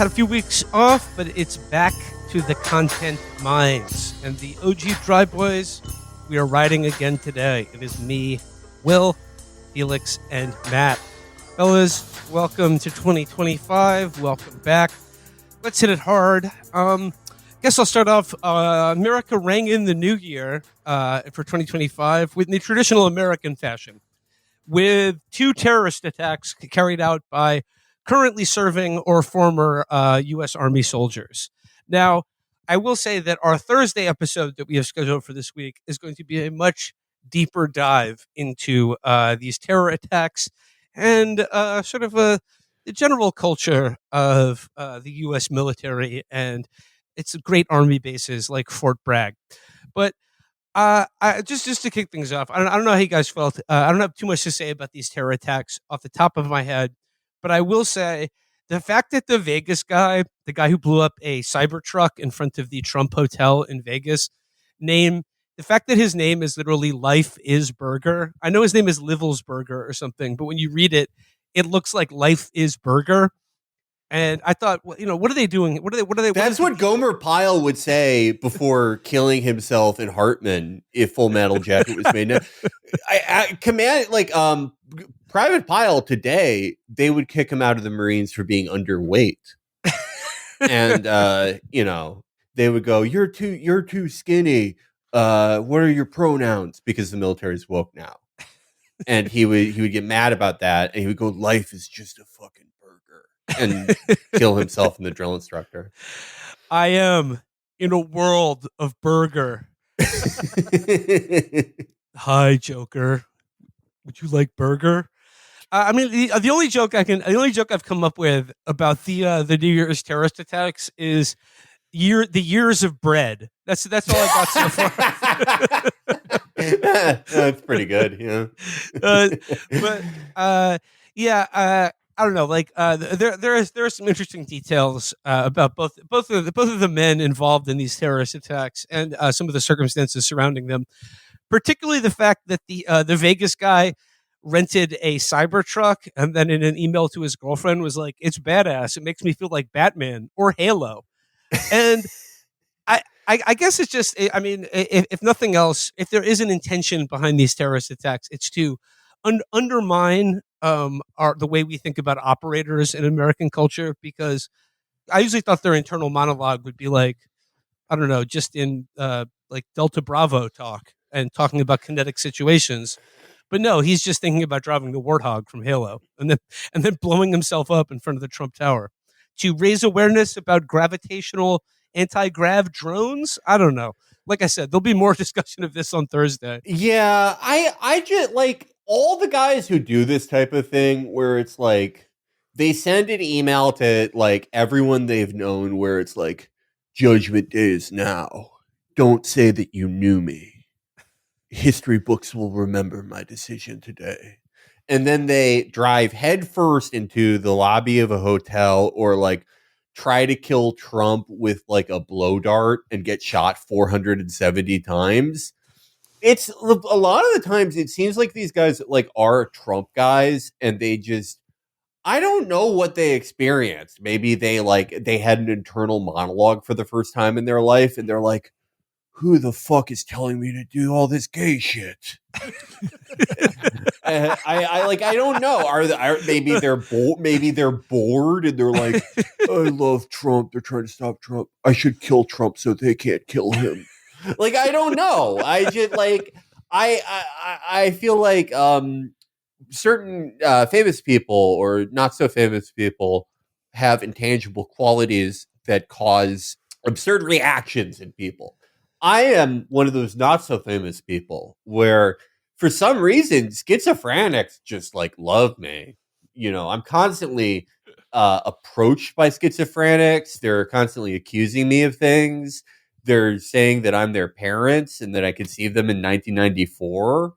had a few weeks off, but it's back to the content mines. And the OG Dry Boys, we are riding again today. It is me, Will, Felix, and Matt. Fellas, welcome to 2025. Welcome back. Let's hit it hard. Guess I'll start off. America rang in the new year for 2025 with the traditional American fashion, with 2 terrorist attacks carried out by currently serving or former U.S. Army soldiers. Now, I will say that our Thursday episode that we have scheduled for this week is going to be a much deeper dive into these terror attacks and sort of the general culture of the U.S. military and its great army bases like Fort Bragg. But just to kick things off, I don't know how you guys felt. I don't have too much to say about these terror attacks off the top of my head, but I will say the fact that the Vegas guy, the guy who blew up a Cybertruck in front of the Trump Hotel in Vegas, the fact that his name is literally Life is Burger. I know his name is Livelsburger or something, but when you read it, it looks like Life is Burger. And I thought, well, what are they doing? That's what Gomer Pyle would say before killing himself in Hartman if Full Metal Jacket was made. Now, Private Pyle today, they would kick him out of the Marines for being underweight. And they would go, You're too skinny. What are your pronouns? Because the military's woke now. And he would get mad about that, and he would go, Life is just a fucking burger, and kill himself in the drill instructor. I am in a world of burger. Hi, Joker. Would you like burger? The only joke I've come up with about the New Year's terrorist attacks is the years of bread. That's all I got so far. That's pretty good, yeah. I don't know. There are some interesting details about both of the men involved in these terrorist attacks and some of the circumstances surrounding them. Particularly the fact that the Vegas guy rented a Cybertruck and then in an email to his girlfriend was like, "It's badass. It makes me feel like Batman or Halo." And I guess it's just, if nothing else, if there is an intention behind these terrorist attacks, it's to undermine the way we think about operators in American culture, because I usually thought their internal monologue would be like, I don't know, just in like Delta Bravo talk and talking about kinetic situations. But no, he's just thinking about driving the Warthog from Halo and then blowing himself up in front of the Trump Tower to raise awareness about gravitational anti-grav drones. I don't know. Like I said, there'll be more discussion of this on Thursday. Yeah, I just like all the guys who do this type of thing where it's like they send an email to like everyone they've known where it's like, Judgment Day is now. Don't say that you knew me. History books will remember my decision today. And then they drive headfirst into the lobby of a hotel or like try to kill Trump with like a blow dart and get shot 470 times. It's a lot of the times it seems like these guys like are Trump guys and they just, I don't know what they experienced. Maybe they had an internal monologue for the first time in their life and they're like, who the fuck is telling me to do all this gay shit? I don't know. Maybe they're bored and they're like, I love Trump. They're trying to stop Trump. I should kill Trump so they can't kill him. Like, I don't know. I just like, I feel like certain famous people or not so famous people have intangible qualities that cause absurd reactions in people. I am one of those not so famous people where for some reason schizophrenics just like love me. I'm constantly approached by schizophrenics. They're constantly accusing me of things. They're saying that I'm their parents and that I could see them in 1994.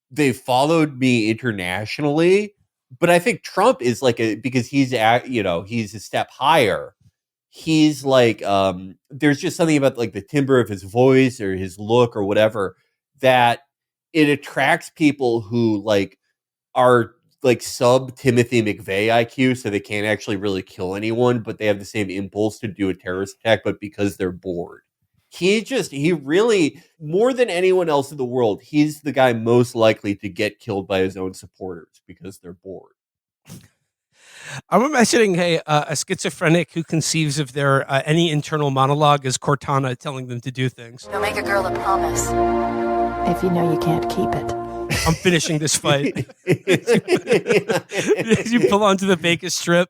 They followed me internationally, but I think Trump is like because he's a step higher. He's like, there's just something about like the timbre of his voice or his look or whatever that it attracts people who like are like sub Timothy McVeigh IQ, so they can't actually really kill anyone, but they have the same impulse to do a terrorist attack, but because they're bored. He really, more than anyone else in the world, he's the guy most likely to get killed by his own supporters because they're bored. I'm imagining a schizophrenic who conceives of their any internal monologue as Cortana telling them to do things. You'll make a girl a promise if you know you can't keep it. I'm finishing this fight. As you pull onto the Vegas Strip,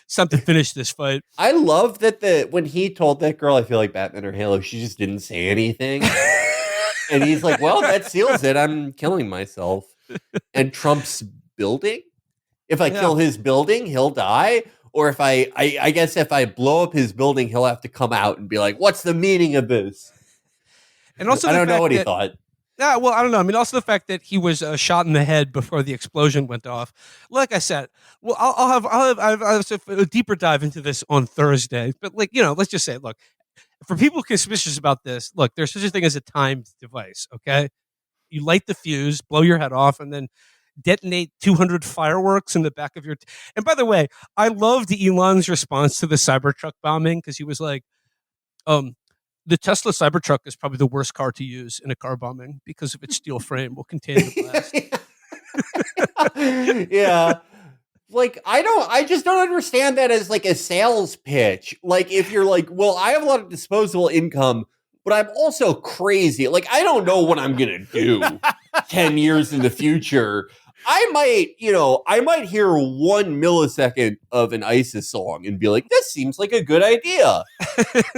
it's time to finish this fight. I love that when he told that girl, I feel like Batman or Halo, she just didn't say anything. And he's like, well, that seals it. I'm killing myself. And Trump's building? If I kill his building, he'll die. Or if I guess if I blow up his building, he'll have to come out and be like, what's the meaning of this? And also, I don't know what he thought. Yeah, well, I don't know. I mean, also the fact that he was shot in the head before the explosion went off. Like I said, well, I'll have a deeper dive into this on Thursday. But let's just say, look, for people suspicious about this, look, there's such a thing as a timed device. Okay, you light the fuse, blow your head off, and then detonate 200 fireworks in the back of your. And by the way, I loved Elon's response to the Cybertruck bombing because he was like, the Tesla Cybertruck is probably the worst car to use in a car bombing because of its steel frame will contain the blast. Yeah. Like, I just don't understand that as like a sales pitch. Like, if you're like, well, I have a lot of disposable income, but I'm also crazy. Like, I don't know what I'm going to do 10 years in the future. I might hear 1 millisecond of an ISIS song and be like, this seems like a good idea.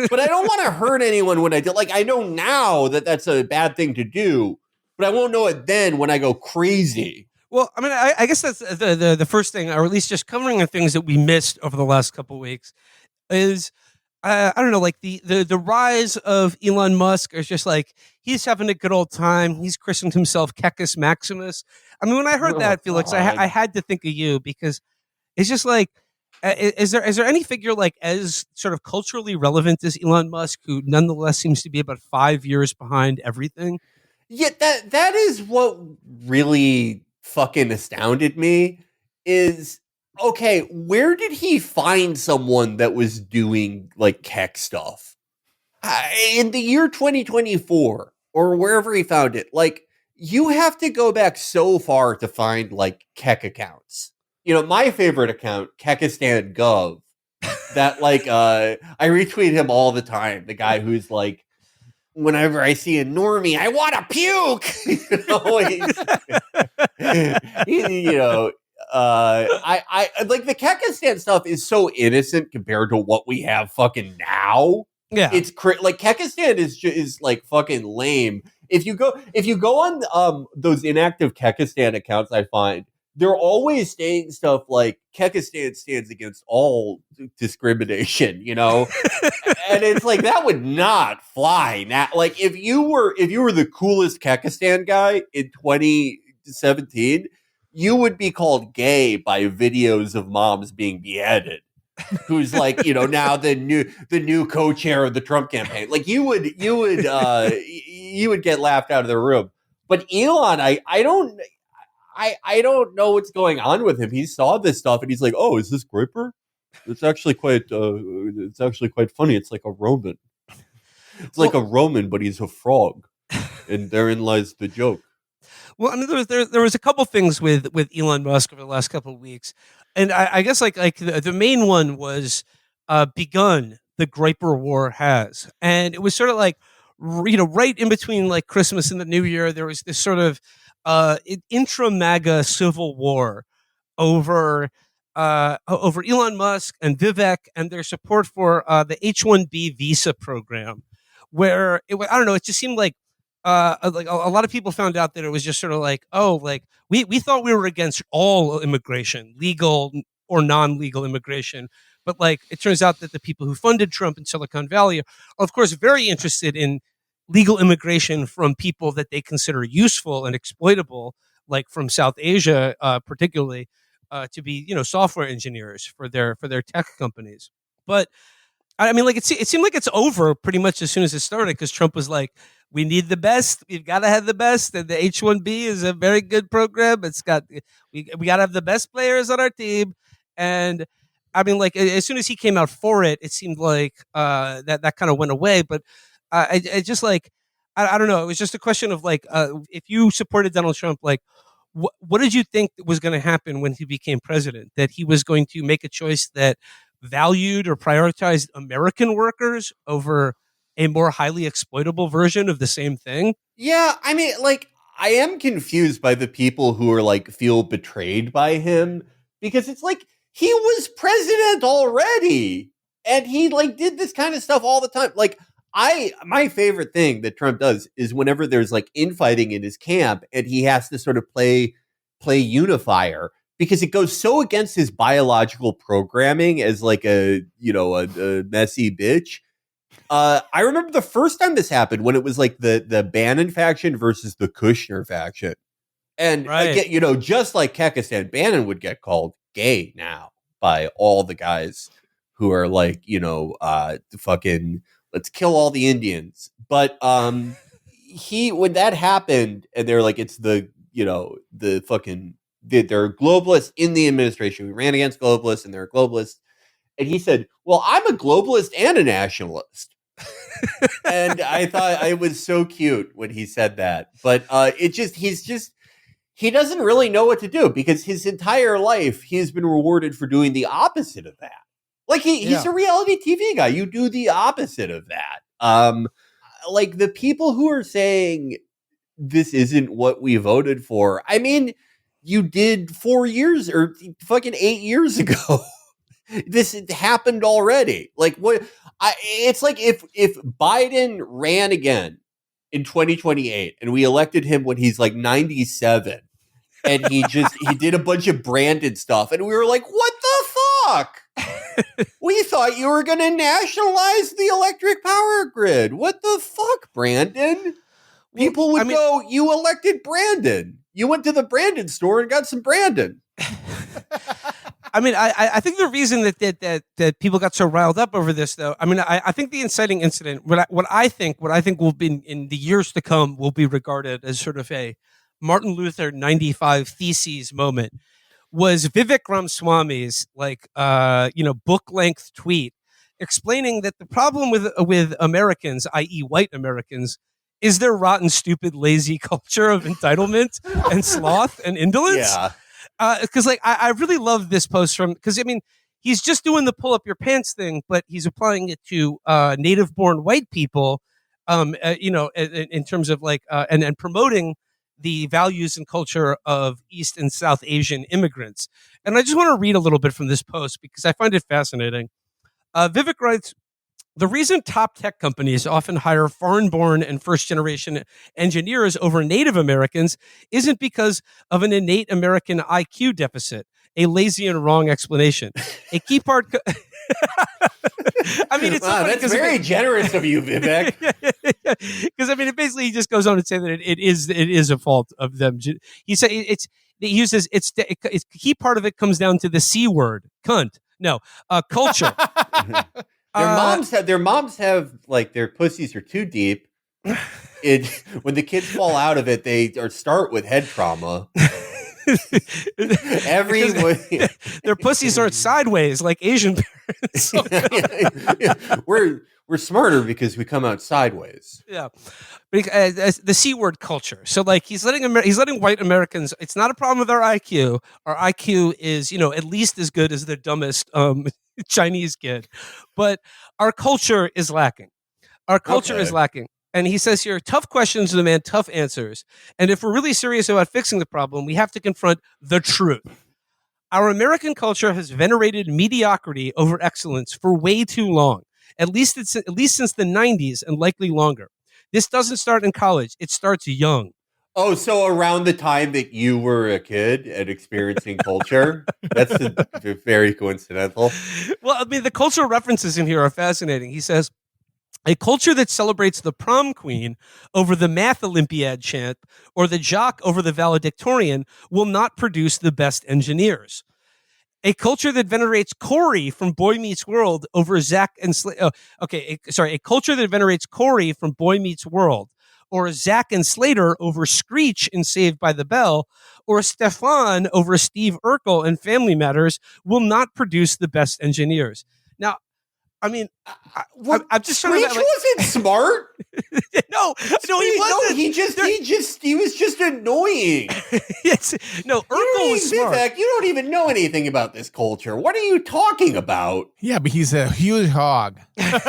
But I don't want to hurt anyone when I do. Like, I know now that that's a bad thing to do, but I won't know it then when I go crazy. Well, I mean, I guess that's the first thing, or at least just covering the things that we missed over the last couple of weeks is, I don't know, like the rise of Elon Musk is just like, he's having a good old time. He's christened himself Cecus Maximus. I mean, when I heard that, Felix, I had to think of you because it's just like, is there any figure like as sort of culturally relevant as Elon Musk who nonetheless seems to be about 5 years behind everything? Yeah, that is what really fucking astounded me is, okay, where did he find someone that was doing like Keck stuff? In the year 2024 or wherever he found it, like, you have to go back so far to find like Keck accounts. You know, my favorite account, Kekistan Gov, that like I retweet him all the time. The guy who's like, whenever I see a normie, I want to puke. I like the Kekistan stuff is so innocent compared to what we have fucking now. Yeah, it's like Kekistan is like fucking lame. If you go on those inactive Kekistan accounts, I find they're always saying stuff like Kekistan stands against all discrimination, you know? And it's like, that would not fly. Now, like, if you were the coolest Kekistan guy in 2017, you would be called gay by videos of moms being beheaded. Who's like, you know, now the new co-chair of the Trump campaign. Like, you would get laughed out of the room. But Elon, I don't know what's going on with him. He saw this stuff and he's like, oh, is this Groyper? It's actually quite funny. It's like a Roman. It's like a Roman, but he's a frog. And therein lies the joke. Well, I mean, there was a couple things with Elon Musk over the last couple of weeks, and I guess like the main one was begun the Groyper War has, and it was sort of like, you know, right in between like Christmas and the New Year, there was this sort of intra-MAGA civil war over Elon Musk and Vivek and their support for the H1B visa program, where I don't know, it just seemed like a lot of people found out that it was just sort of like, oh, like we thought we were against all immigration, legal or non-legal immigration, but like it turns out that the people who funded Trump in Silicon Valley are, of course, very interested in legal immigration from people that they consider useful and exploitable, like from South Asia, particularly, to be, you know, software engineers for their tech companies. But I mean, like it seemed like it's over pretty much as soon as it started because Trump was like, "We need the best. We've got to have the best." And the H1B is a very good program. We got to have the best players on our team. And I mean, like as soon as he came out for it, it seemed like that kind of went away. But I just like I don't know. It was just a question of like if you supported Donald Trump, like what did you think was going to happen when he became president? That he was going to make a choice that valued or prioritized American workers over a more highly exploitable version of the same thing? Yeah, I mean, like, I am confused by the people who are like feel betrayed by him because it's like he was president already and he like did this kind of stuff all the time. Like, my favorite thing that Trump does is whenever there's like infighting in his camp and he has to sort of play unifier because it goes so against his biological programming as like a messy bitch. I remember the first time this happened when it was like the Bannon faction versus the Kushner faction. And again, just like Kekistan, Bannon would get called gay now by all the guys who are like, fucking let's kill all the Indians. But when that happened and they're like, it's they're globalists in the administration. We ran against globalists and they're globalists. And he said, well, I'm a globalist and a nationalist. And I thought it was so cute when he said that. But he doesn't really know what to do because his entire life he's been rewarded for doing the opposite of that. Like he's a reality TV guy. You do the opposite of that. Like the people who are saying this isn't what we voted for. I mean, you did 4 years or fucking 8 years ago. This happened already. Like what? It's like if Biden ran again in 2028 and we elected him when he's like 97 and he did a bunch of branded stuff and we were like, what the fuck? We thought you were going to nationalize the electric power grid. What the fuck, Brandon? People would go, you elected Brandon. You went to the Brandon store and got some Brandon. I mean, I think the reason that people got so riled up over this, though, I mean, I think the inciting incident, what I think will be in the years to come will be regarded as sort of a Martin Luther 95 Theses moment, was Vivek Ramaswamy's book length tweet explaining that the problem with Americans, i.e., white Americans, is their rotten, stupid, lazy culture of entitlement and sloth and indolence. Yeah. Because I really love this post because I mean he's just doing the pull up your pants thing, but he's applying it to native born white people, in terms of like and promoting the values and culture of East and South Asian immigrants. And I just want to read a little bit from this post because I find it fascinating. Vivek writes, the reason top tech companies often hire foreign-born and first-generation engineers over native Americans isn't because of an innate American IQ deficit, a lazy and wrong explanation. A key part... I mean, it's that's very generous of you, Vivek. Because I mean, basically, he just goes on to say that it is a fault of them. He said he uses it's key part of it comes down to the C word, cunt. No, culture. Their moms have like their pussies are too deep. When the kids fall out of it, they start with head trauma. Their pussies are sideways like Asian parents. We're smarter because we come out sideways. Yeah, the C word culture. So like he's letting white Americans. It's not a problem with our IQ. Our IQ is at least as good as the dumbest Chinese kid, but our culture is lacking. Our culture is lacking. And he says here, tough questions demand tough answers. And if we're really serious about fixing the problem, we have to confront the truth. Our American culture has venerated mediocrity over excellence for way too long, at least since the 90s and likely longer. This doesn't start in college. It starts young. Oh, so around the time that you were a kid and experiencing culture? That's very coincidental. Well, I mean, the cultural references in here are fascinating. He says, a culture that celebrates the prom queen over the math Olympiad champ or the jock over the valedictorian will not produce the best engineers. A culture that venerates Corey from Boy Meets World over Zach and a culture that venerates Corey from Boy Meets World, or Zach and Slater over Screech in Saved by the Bell, or Stefan over Steve Urkel in Family Matters will not produce the best engineers. Now, I mean, I'm just trying to. Screech wasn't smart. No, he wasn't. No, he was just annoying. Urkel was smart. Vivek, you don't even know anything about this culture. What are you talking about? Yeah, but he's a huge hog. I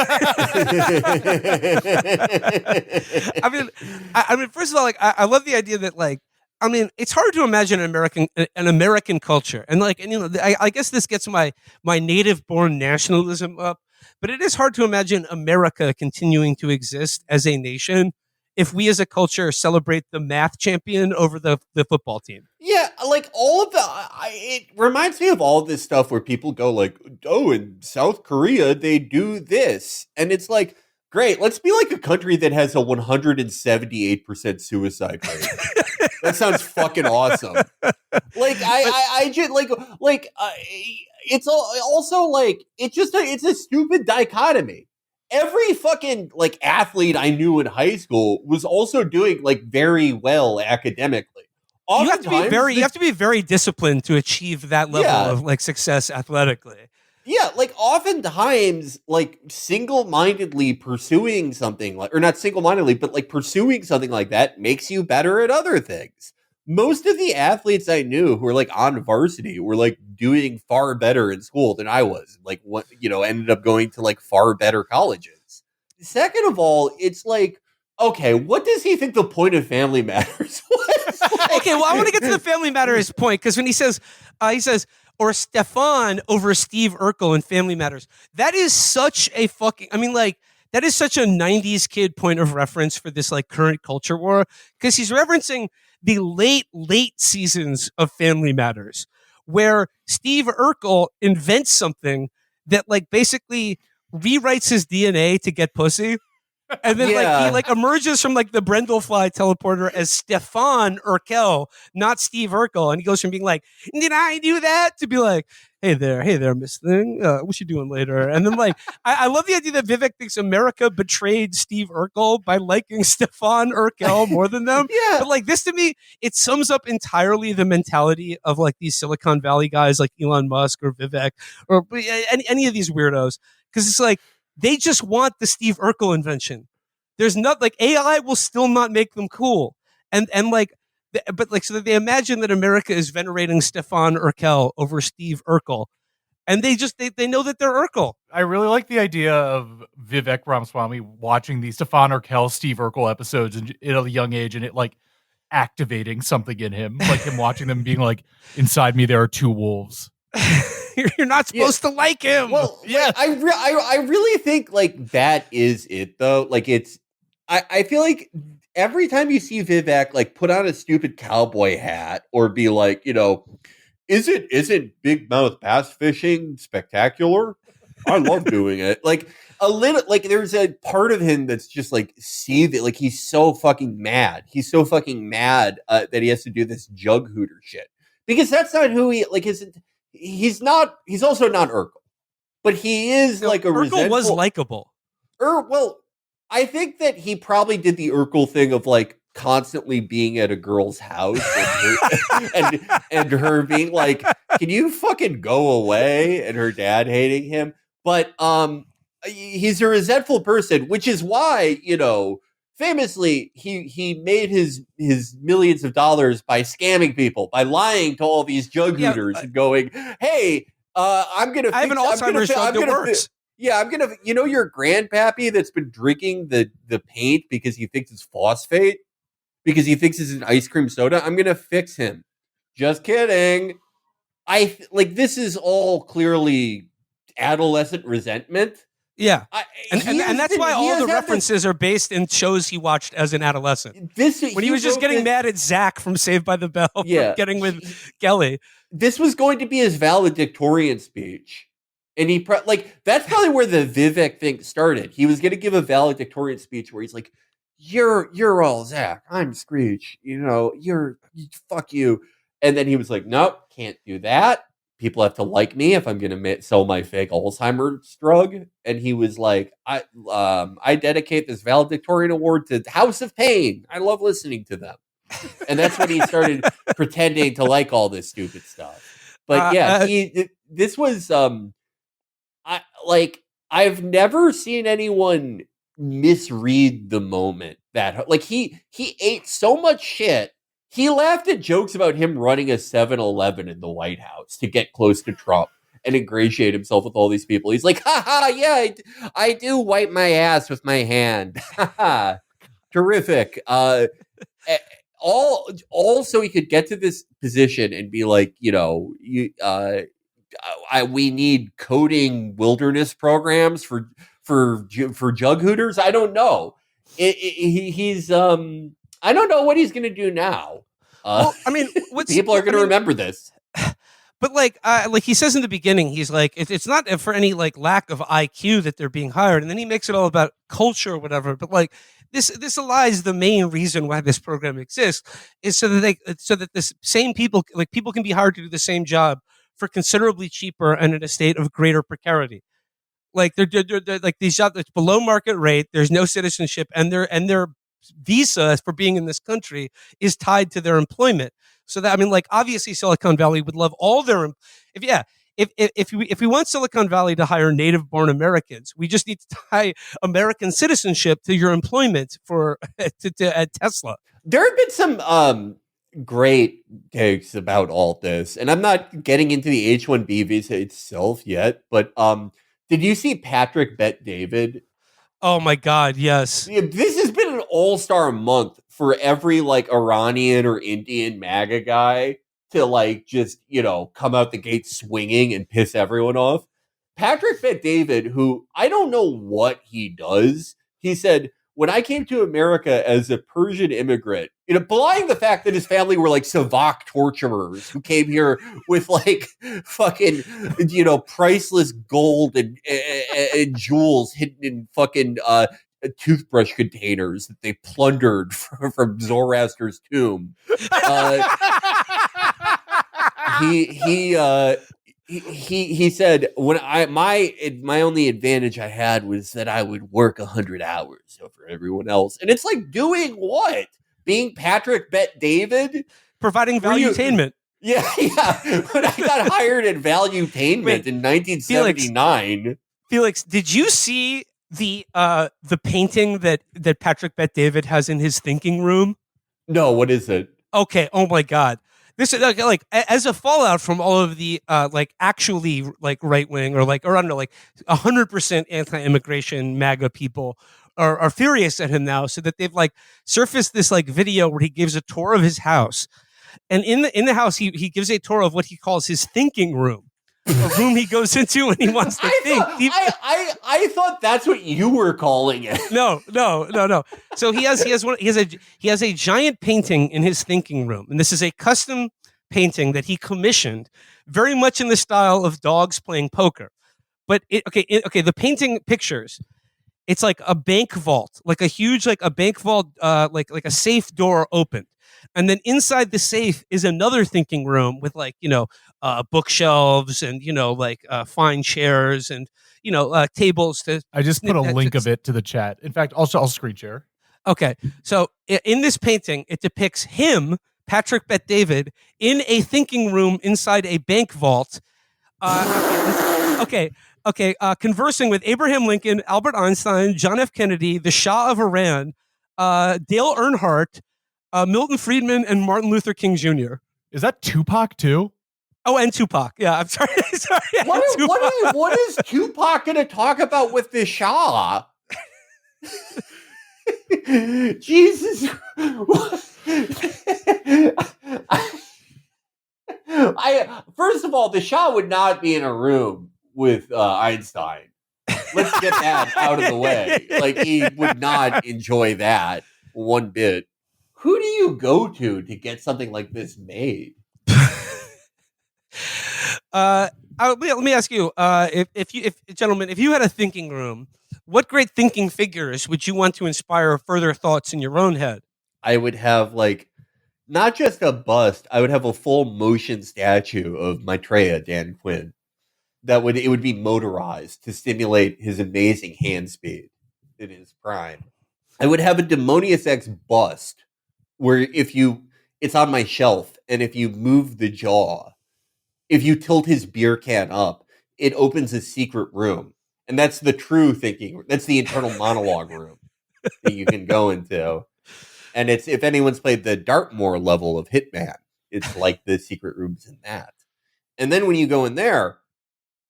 mean, first of all, like, I love the idea that, like, I mean, it's hard to imagine an American culture, and I guess this gets my native-born nationalism up. But it is hard to imagine America continuing to exist as a nation if we as a culture celebrate the math champion over the football team. Yeah, like all of it reminds me of all of this stuff where people go like, oh, in South Korea, they do this. And it's like, great, let's be like a country that has a 178% suicide rate. That sounds fucking awesome. Like, I just it's also like it's a stupid dichotomy. Every fucking like athlete I knew in high school was also doing like very well academically. You have to be very disciplined to achieve that level of like success athletically. Yeah, like oftentimes, like single-mindedly pursuing something like, or not single-mindedly, but like pursuing something like that makes you better at other things. Most of the athletes I knew who were like on varsity were like doing far better in school than I was. Like, what, ended up going to like far better colleges. Second of all, it's like, okay, what does he think the point of Family Matters was? Okay, well, I want to get to the Family Matters point, because when he says, or Stefan over Steve Urkel in Family Matters. That is such a that is such a 90s kid point of reference for this like current culture war, because he's referencing the late seasons of Family Matters, where Steve Urkel invents something that like basically rewrites his DNA to get pussy. And then he like emerges from like the Brendel-Fly teleporter as Stefan Urkel, not Steve Urkel. And he goes from being like, did I do that? To be like, hey there, Miss Thing. What you doing later? And then like, I love the idea that Vivek thinks America betrayed Steve Urkel by liking Stefan Urkel more than them. Yeah. But like this to me, it sums up entirely the mentality of like these Silicon Valley guys like Elon Musk or Vivek or any of these weirdos. Because it's like, they just want the Steve Urkel invention. There's not like AI will still not make them cool. So that they imagine that America is venerating Stefan Urkel over Steve Urkel. And they know that they're Urkel. I really like the idea of Vivek Ramaswamy watching the Stefan Urkel, Steve Urkel episodes at a young age, and it like activating something in him, like him watching them being like, inside me, there are two wolves. You're not supposed to like him. Well, yeah, I really think like that is it though. Like I feel like every time you see Vivek like put on a stupid cowboy hat or be like, isn't big mouth bass fishing spectacular? I love doing it. Like a little, like there's a part of him that's just like seething. Like he's so fucking mad. He's so fucking mad that he has to do this jug hooter shit, because that's not who he like isn't. He's also not Urkel, but he is like a Urkel was likable. Well, I think that he probably did the Urkel thing of like constantly being at a girl's house and her being like, can you fucking go away? And her dad hating him. But he's a resentful person, which is why, famously, he made his millions of dollars by scamming people, by lying to all these jug hooters and going, hey, I have an Alzheimer's drug that works. I'm going to, your grandpappy that's been drinking the paint because he thinks it's phosphate, because he thinks it's an ice cream soda, I'm going to fix him. Just kidding. This is all clearly adolescent resentment. Yeah, and that's why all the references are based in shows he watched as an adolescent. When he was just getting mad at Zach from Saved by the Bell for getting with Kelly. This was going to be his valedictorian speech. And that's probably where the Vivek thing started. He was going to give a valedictorian speech where he's like, you're all Zach, I'm Screech, fuck you. And then he was like, nope, can't do that. people have to like me if I'm going to sell my fake Alzheimer's drug. And he was like, I dedicate this valedictorian award to House of Pain. I love listening to them. And that's when he started pretending to like all this stupid stuff. But this was, I've never seen anyone misread the moment that, like, he ate so much shit. He laughed at jokes about him running a 7-Eleven in the White House to get close to Trump and ingratiate himself with all these people. He's like, yeah, I do wipe my ass with my hand. Terrific. All so he could get to this position and be like, we need coding wilderness programs for jug hooters. I don't know. He's I don't know what he's going to do now. Well, I mean, people are going to remember this. But like he says in the beginning, he's like, it's not for any like lack of IQ that they're being hired, and then he makes it all about culture or whatever. But like this lies the main reason why this program exists is so that this same people can be hired to do the same job for considerably cheaper and in a state of greater precarity. Like they're like these jobs that's below market rate. There's no citizenship, and their visa for being in this country is tied to their employment. So that, I mean, like, obviously Silicon Valley would love all their, if we want Silicon Valley to hire native born Americans, we just need to tie American citizenship to your employment at Tesla. There have been some great takes about all this, and I'm not getting into the H1B visa itself yet, but did you see Patrick Bet David? Oh my God, yes. This has been an all-star month for every like Iranian or Indian MAGA guy to like just, come out the gate swinging and piss everyone off. Patrick Bet David, who I don't know what he does, he said, when I came to America as a Persian immigrant, belying the fact that his family were like Savak torturers who came here with like fucking, priceless gold and jewels hidden in fucking toothbrush containers that they plundered from Zoroaster's tomb. He said, when my only advantage I had was that I would work 100 hours over everyone else. And it's like, doing what? Being Patrick Bet David? Providing valuetainment. Yeah. When I got hired at Valuetainment in 1979. Felix, did you see the painting that Patrick Bet David has in his thinking room? No, what is it? Okay, oh my God. This is like as a fallout from all of the actually like right wing or I don't know, like 100% anti-immigration MAGA people are furious at him now, so that they've like surfaced this like video where he gives a tour of his house, and in the house he gives a tour of what he calls his thinking room, a room he goes into when he wants to think. I thought that's what you were calling it. No. So he has a giant painting in his thinking room, and this is a custom painting that he commissioned, very much in the style of dogs playing poker. But the painting pictures, it's like a bank vault, like a huge a bank vault, like a safe door opened. And then inside the safe is another thinking room with bookshelves and fine chairs and tables. I just put a link of it to the chat. In fact, also I'll screen share. Okay, so in this painting, it depicts him, Patrick Bet David, in a thinking room inside a bank vault. Conversing with Abraham Lincoln, Albert Einstein, John F. Kennedy, the Shah of Iran, Dale Earnhardt, Milton Friedman, and Martin Luther King Jr. Is that Tupac too? Oh, and Tupac. Yeah, I'm sorry. What is Tupac going to talk about with the Shah? Jesus. First of all, the Shah would not be in a room with Einstein. Let's get that out of the way. Like, he would not enjoy that one bit. Who do you go to get something like this made? Let me ask you, gentlemen, if you had a thinking room, what great thinking figures would you want to inspire further thoughts in your own head? I would have not just a bust. I would have a full motion statue of Maitreya, Dan Quinn. It would be motorized to stimulate his amazing hand speed in his prime. I would have a Demonius X bust where it's on my shelf, and if you move the jaw, if you tilt his beer can up, it opens a secret room. And that's the true thinking. That's the internal monologue room that you can go into. And it's, if anyone's played the Dartmoor level of Hitman, it's like the secret rooms in that. And then when you go in there,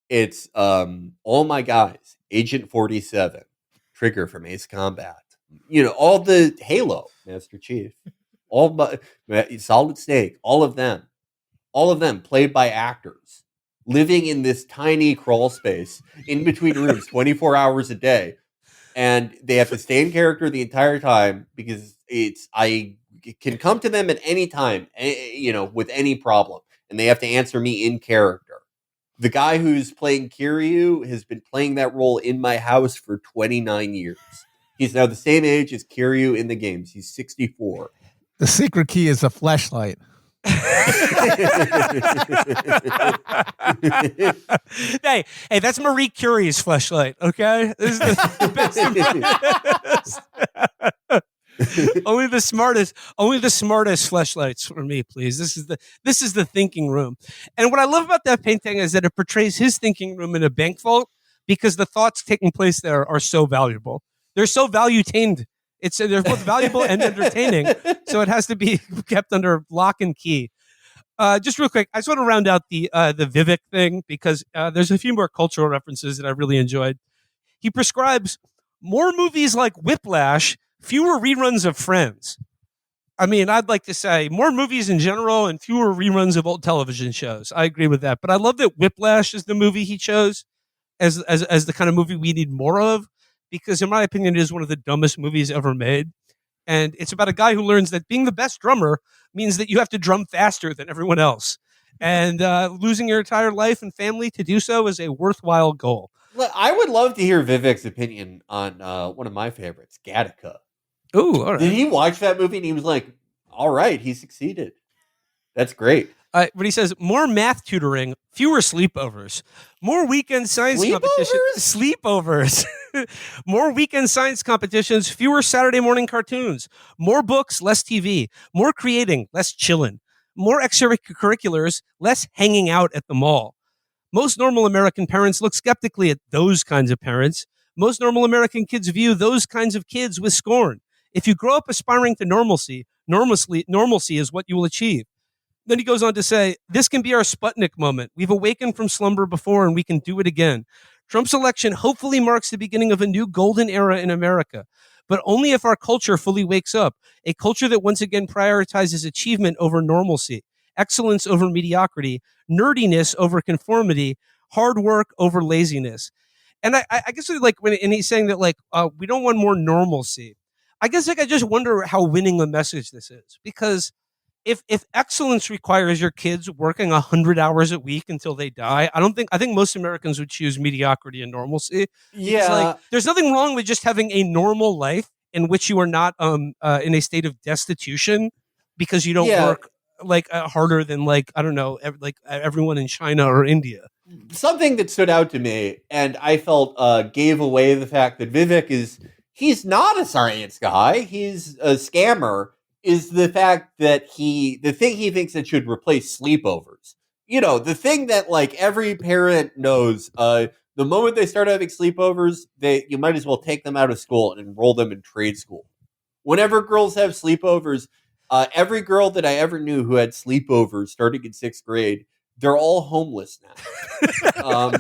it's all my guys, Agent 47, Trigger from Ace Combat, all the Halo, Master Chief, Solid Snake, all of them played by actors, living in this tiny crawl space in between rooms 24 hours a day. And they have to stay in character the entire time because I can come to them at any time, with any problem. And they have to answer me in character. The guy who's playing Kiryu has been playing that role in my house for 29 years. He's now the same age as Kiryu in the games. He's 64. The secret key is a flashlight. hey, that's Marie Curie's flashlight. Okay, this is the best. Only the smartest flashlights for me, please. This is the thinking room. And what I love about that painting is that it portrays his thinking room in a bank vault, because the thoughts taking place there are so valuable. They're so value-tained. They're both valuable and entertaining, so it has to be kept under lock and key. Just real quick, I just want to round out the Vivek thing, because there's a few more cultural references that I really enjoyed. He prescribes more movies like Whiplash, fewer reruns of Friends. I mean, I'd like to say more movies in general and fewer reruns of old television shows. I agree with that, but I love that Whiplash is the movie he chose as the kind of movie we need more of, because in my opinion, it is one of the dumbest movies ever made. And it's about a guy who learns that being the best drummer means that you have to drum faster than everyone else. And losing your entire life and family to do so is a worthwhile goal. Look, I would love to hear Vivek's opinion on one of my favorites, Gattaca. Ooh, all right. Did he watch that movie and he was like, all right, he succeeded. That's great. But he says, more math tutoring, fewer sleepovers, more weekend science competitions. Sleepovers. More weekend science competitions, fewer Saturday morning cartoons, more books, less TV, more creating, less chilling, more extracurriculars, less hanging out at the mall. Most normal American parents look skeptically at those kinds of parents. Most normal American kids view those kinds of kids with scorn. If you grow up aspiring to normalcy is what you will achieve. Then he goes on to say, this can be our Sputnik moment. We've awakened from slumber before, and we can do it again. Trump's election hopefully marks the beginning of a new golden era in America, but only if our culture fully wakes up, a culture that once again prioritizes achievement over normalcy, excellence over mediocrity, nerdiness over conformity, hard work over laziness. And I guess and he's saying that we don't want more normalcy. I guess I just wonder how winning a message this is, because if excellence requires your kids working 100 hours a week until they die, I think most Americans would choose mediocrity and normalcy. Yeah. There's nothing wrong with just having a normal life in which you are not in a state of destitution because you don't work harder than everyone in China or India. Something that stood out to me, and I felt gave away the fact that Vivek he's not a science guy, he's a scammer, is the fact that the thing he thinks that should replace sleepovers. The thing that every parent knows, the moment they start having sleepovers, you might as well take them out of school and enroll them in trade school. Whenever girls have sleepovers, every girl that I ever knew who had sleepovers starting in 6th grade, they're all homeless now.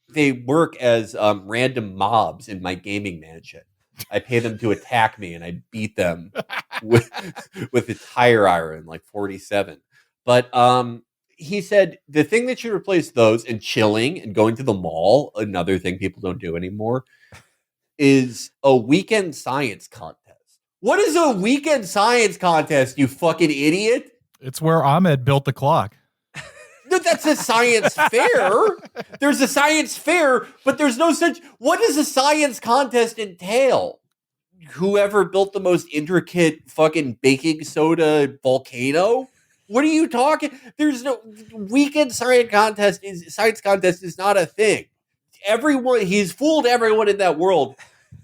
They work as random mobs in my gaming mansion. I pay them to attack me, and I beat them with a tire iron, 47. But he said the thing that should replace those, and chilling and going to the mall, another thing people don't do anymore, is a weekend science contest. What is a weekend science contest, you fucking idiot? It's where Ahmed built the clock. No, that's a science fair. There's a science fair, but there's no such. What does a science contest entail? whoever built the most intricate fucking baking soda volcano. What are you talking? There's no weekend science contest is not a thing. He's fooled everyone in that world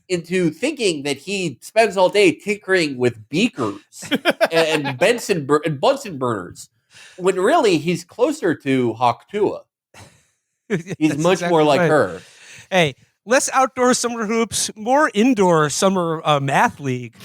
into thinking that he spends all day tinkering with beakers and Bunsen burners, when really he's closer to Hawktua. He's That's much exactly more like right. her. Hey, less outdoor summer hoops, more indoor summer math league.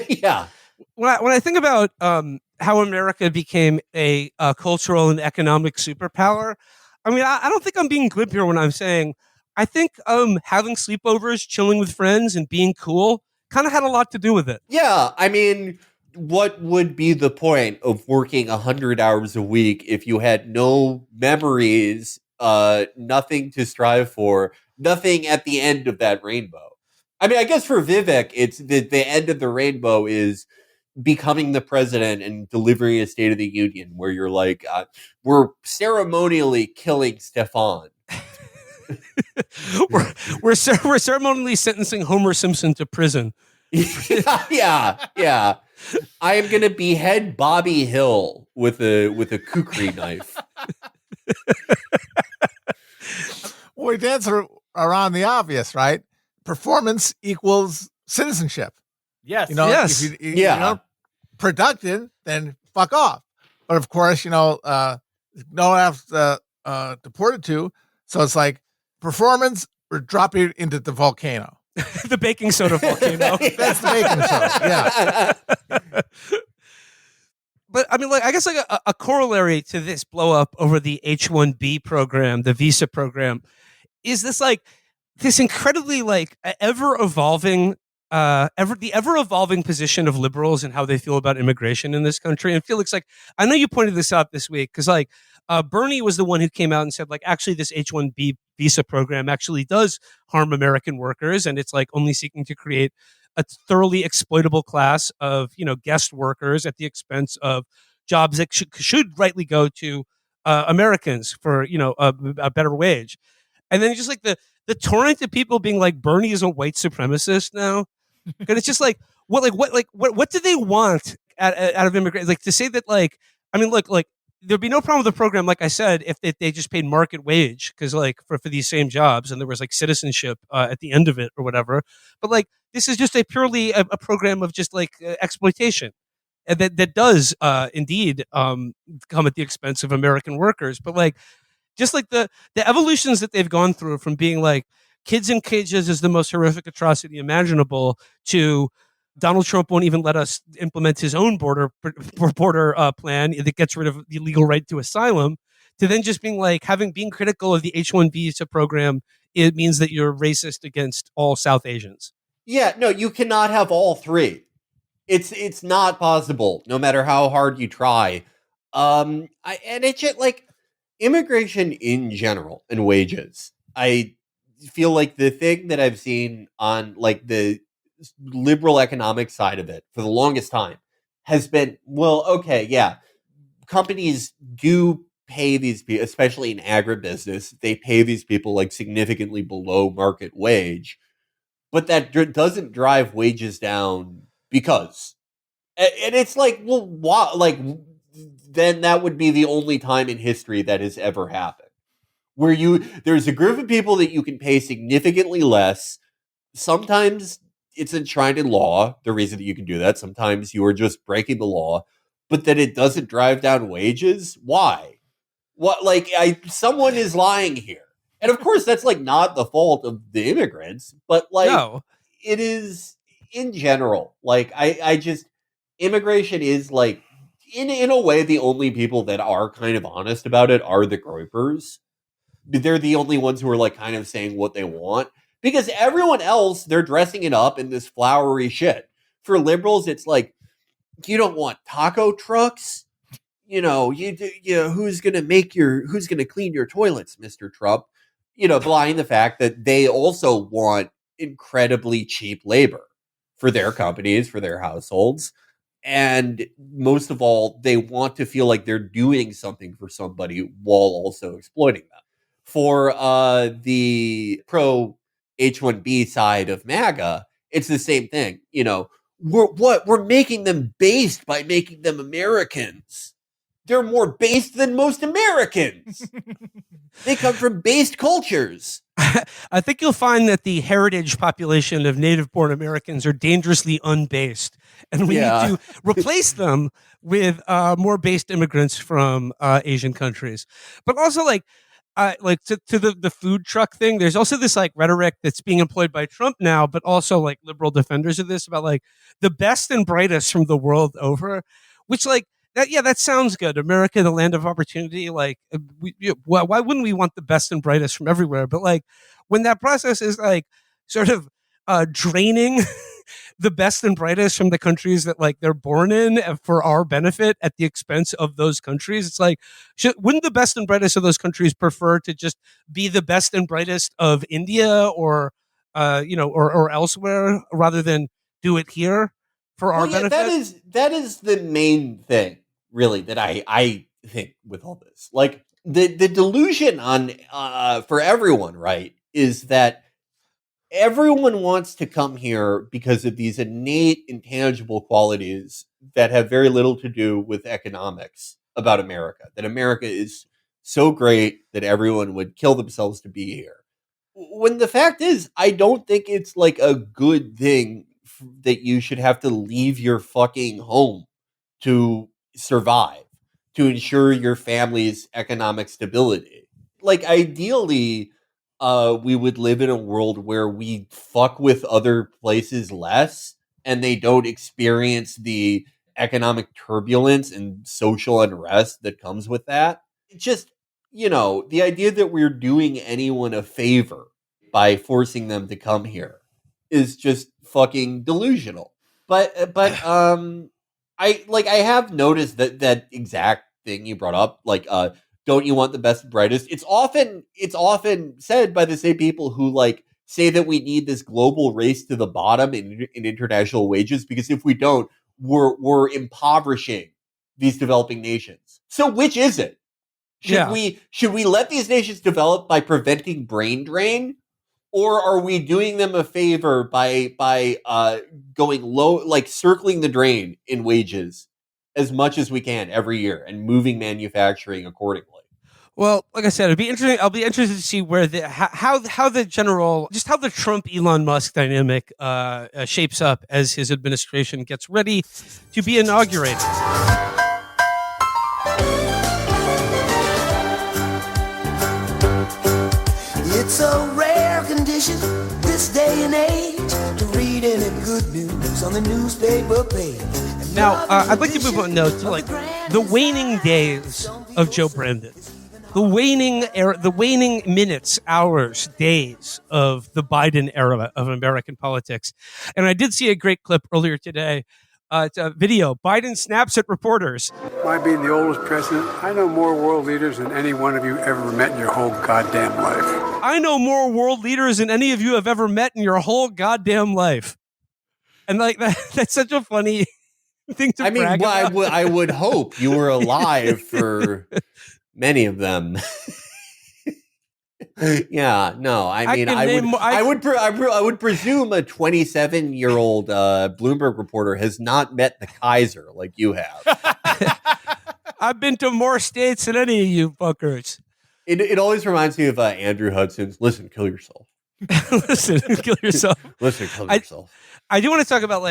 Yeah. When I think about how America became a cultural and economic superpower, I mean, I don't think I'm being glib here when I'm saying I think having sleepovers, chilling with friends, and being cool kind of had a lot to do with it. Yeah, I mean, what would be the point of working 100 hours a week if you had no memories, nothing to strive for, nothing at the end of that rainbow? I mean, I guess for Vivek, it's the end of the rainbow is becoming the president and delivering a State of the Union where you're like, we're ceremonially killing Stefan. we're ceremonially sentencing Homer Simpson to prison. yeah. I am gonna behead Bobby Hill with a kukri knife. We dance around the obvious, right? Performance equals citizenship. Yes. You know, Yes. if you Yeah. know, productive, then fuck off. But of course, no one else deported to. So it's like performance, we're dropping into the volcano. The baking soda volcano. That's the baking soda. Yeah. But I mean, like, I guess like a corollary to this blow up over the H1B program, the visa program, is this incredibly ever evolving position of liberals and how they feel about immigration in this country. And Felix, I know you pointed this out this week because Bernie was the one who came out and said actually this H1B visa program actually does harm American workers, and it's only seeking to create a thoroughly exploitable class of guest workers at the expense of jobs that should rightly go to Americans for a better wage. And then just the torrent of people being Bernie is a white supremacist now, and it's just what do they want out of immigration? To say that I mean look there'd be no problem with the program, like I said, if they just paid market wage, because for these same jobs, and there was citizenship at the end of it or whatever. But this is just a purely a program of just exploitation, and that does indeed come at the expense of American workers. But just the evolutions that they've gone through from being kids in cages is the most horrific atrocity imaginable to Donald Trump won't even let us implement his own border plan that gets rid of the legal right to asylum, to then just being being critical of the H1B visa program. It means that you're racist against all South Asians. Yeah, no, you cannot have all three. It's not possible, no matter how hard you try. And it's just immigration in general and wages. I feel the thing that I've seen on the liberal economic side of it for the longest time has been, well, okay, yeah, companies do pay these people, especially in agribusiness, they pay these people significantly below market wage, but that doesn't drive wages down because, and it's well, why, then that would be the only time in history that has ever happened where there's a group of people that you can pay significantly less. Sometimes it's enshrined in law, the reason that you can do that. Sometimes you are just breaking the law, but that it doesn't drive down wages. Why? What? Someone is lying here. And of course, that's not the fault of the immigrants, but No. it is in general. I just, immigration is in a way, the only people that are kind of honest about it are the groypers. They're the only ones who are kind of saying what they want. Because everyone else, they're dressing it up in this flowery shit. For liberals, it's you don't want taco trucks. Who's gonna clean your toilets, Mr. Trump? Blind the fact that they also want incredibly cheap labor for their companies, for their households. And most of all, they want to feel like they're doing something for somebody while also exploiting them. For the pro H1B side of MAGA, it's the same thing. We're making them based by making them Americans. They're more based than most Americans. They come from based cultures. I think you'll find that the heritage population of native-born Americans are dangerously unbased, and we need to replace them with more based immigrants from Asian countries. But also, to the food truck thing, there's also this rhetoric that's being employed by Trump now, but also liberal defenders of this about the best and brightest from the world over, which that sounds good. America, the land of opportunity. Why wouldn't we want the best and brightest from everywhere? But when that process is sort of draining the best and brightest from the countries that they're born in for our benefit at the expense of those countries, it's wouldn't the best and brightest of those countries prefer to just be the best and brightest of India or elsewhere rather than do it here for our benefit? That is the main thing, really, that I think with all this. The delusion on for everyone, right, is that everyone wants to come here because of these innate, intangible qualities that have very little to do with economics about America. That America is so great that everyone would kill themselves to be here. When the fact is, I don't think it's a good thing that you should have to leave your fucking home to survive, to ensure your family's economic stability. Ideally, we would live in a world where we fuck with other places less and they don't experience the economic turbulence and social unrest that comes with that. Just, the idea that we're doing anyone a favor by forcing them to come here is just fucking delusional. But I have noticed that exact thing you brought up, don't you want the best and brightest? It's often said by the same people who say that we need this global race to the bottom in international wages, because if we don't, we're impoverishing these developing nations. So which is it? Should we let these nations develop by preventing brain drain? Or are we doing them a favor by going low, circling the drain in wages as much as we can every year and moving manufacturing accordingly? Well, like I said, it'd be interesting. I'll be interested to see where how the Trump Elon Musk dynamic shapes up as his administration gets ready to be inaugurated. It's a rare condition this day and age to read any good news on the newspaper page. Now, I'd like to move on now to the waning days of Joe Brandon, the waning era, the waning minutes, hours, days of the Biden era of American politics. And I did see a great clip earlier today. It's a video. Biden snaps at reporters. My being the oldest president, I know more world leaders than any one of you ever met in your whole goddamn life. I know more world leaders than any of you have ever met in your whole goddamn life. And that's such a funny thing to brag about. I would hope you were alive for many of them. Yeah, no, I would presume a 27-year-old Bloomberg reporter has not met the Kaiser like you have. I've been to more states than any of you fuckers. It always reminds me of Andrew Hudson's "Listen, kill yourself." Listen, kill yourself. Listen, kill yourself. I do want to talk about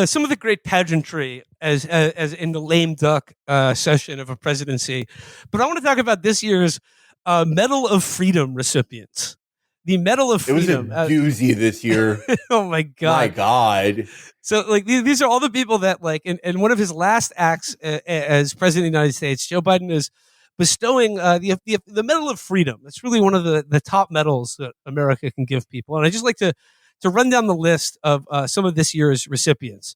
some of the great pageantry as in the lame duck session of a presidency, but I want to talk about this year's Medal of Freedom recipients. The Medal of Freedom. It was a doozy this year. Oh my god! My god! So these are all the people that in one of his last acts as president of the United States, Joe Biden is bestowing the Medal of Freedom. It's really one of the top medals that America can give people, and I just like to run down the list of some of this year's recipients,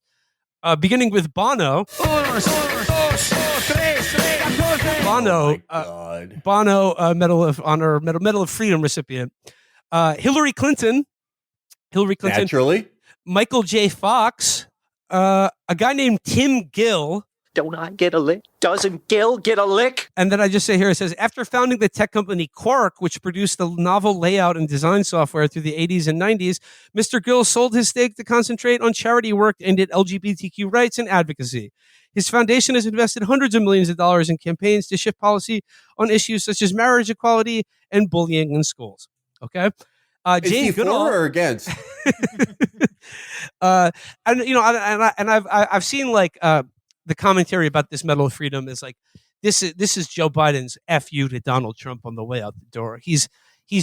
beginning with Bono. Bono, Medal of Honor, Medal of Freedom recipient. Hillary Clinton, Naturally. Michael J. Fox, a guy named Tim Gill. Don't I get a lick? Doesn't Gil get a lick? And then I just say here, it says, after founding the tech company Quark, which produced the novel layout and design software through the 80s and 90s, Mr. Gill sold his stake to concentrate on charity work aimed at LGBTQ rights and advocacy. His foundation has invested hundreds of millions of dollars in campaigns to shift policy on issues such as marriage equality and bullying in schools. Okay? Is he for or against? And I've seen like the commentary about this Medal of Freedom is like this is Joe Biden's FU to Donald Trump on the way out the door. He's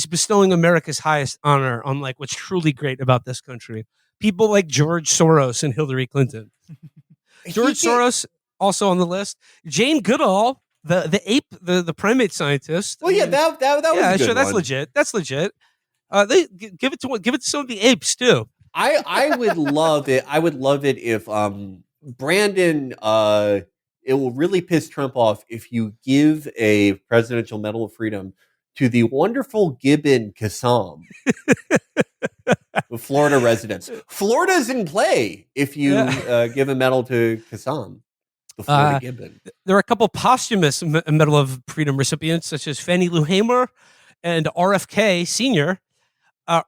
bestowing America's highest honor on like what's truly great about this country. People like George Soros and Hillary Clinton. George Soros also on the list. Jane Goodall, the ape, the primate scientist. Well, yeah, that was a good that's one. legit. That's legit. They give it to some of the apes too. I would love it. I would love it if Brandon. It will really piss Trump off if you give a presidential Medal of Freedom to the wonderful Gibbon Kassam, the Florida residents. Florida's in play if you give a medal to Kassam, the Florida Gibbon. There are a couple posthumous Medal of Freedom recipients, such as Fannie Lou Hamer and RFK Sr.,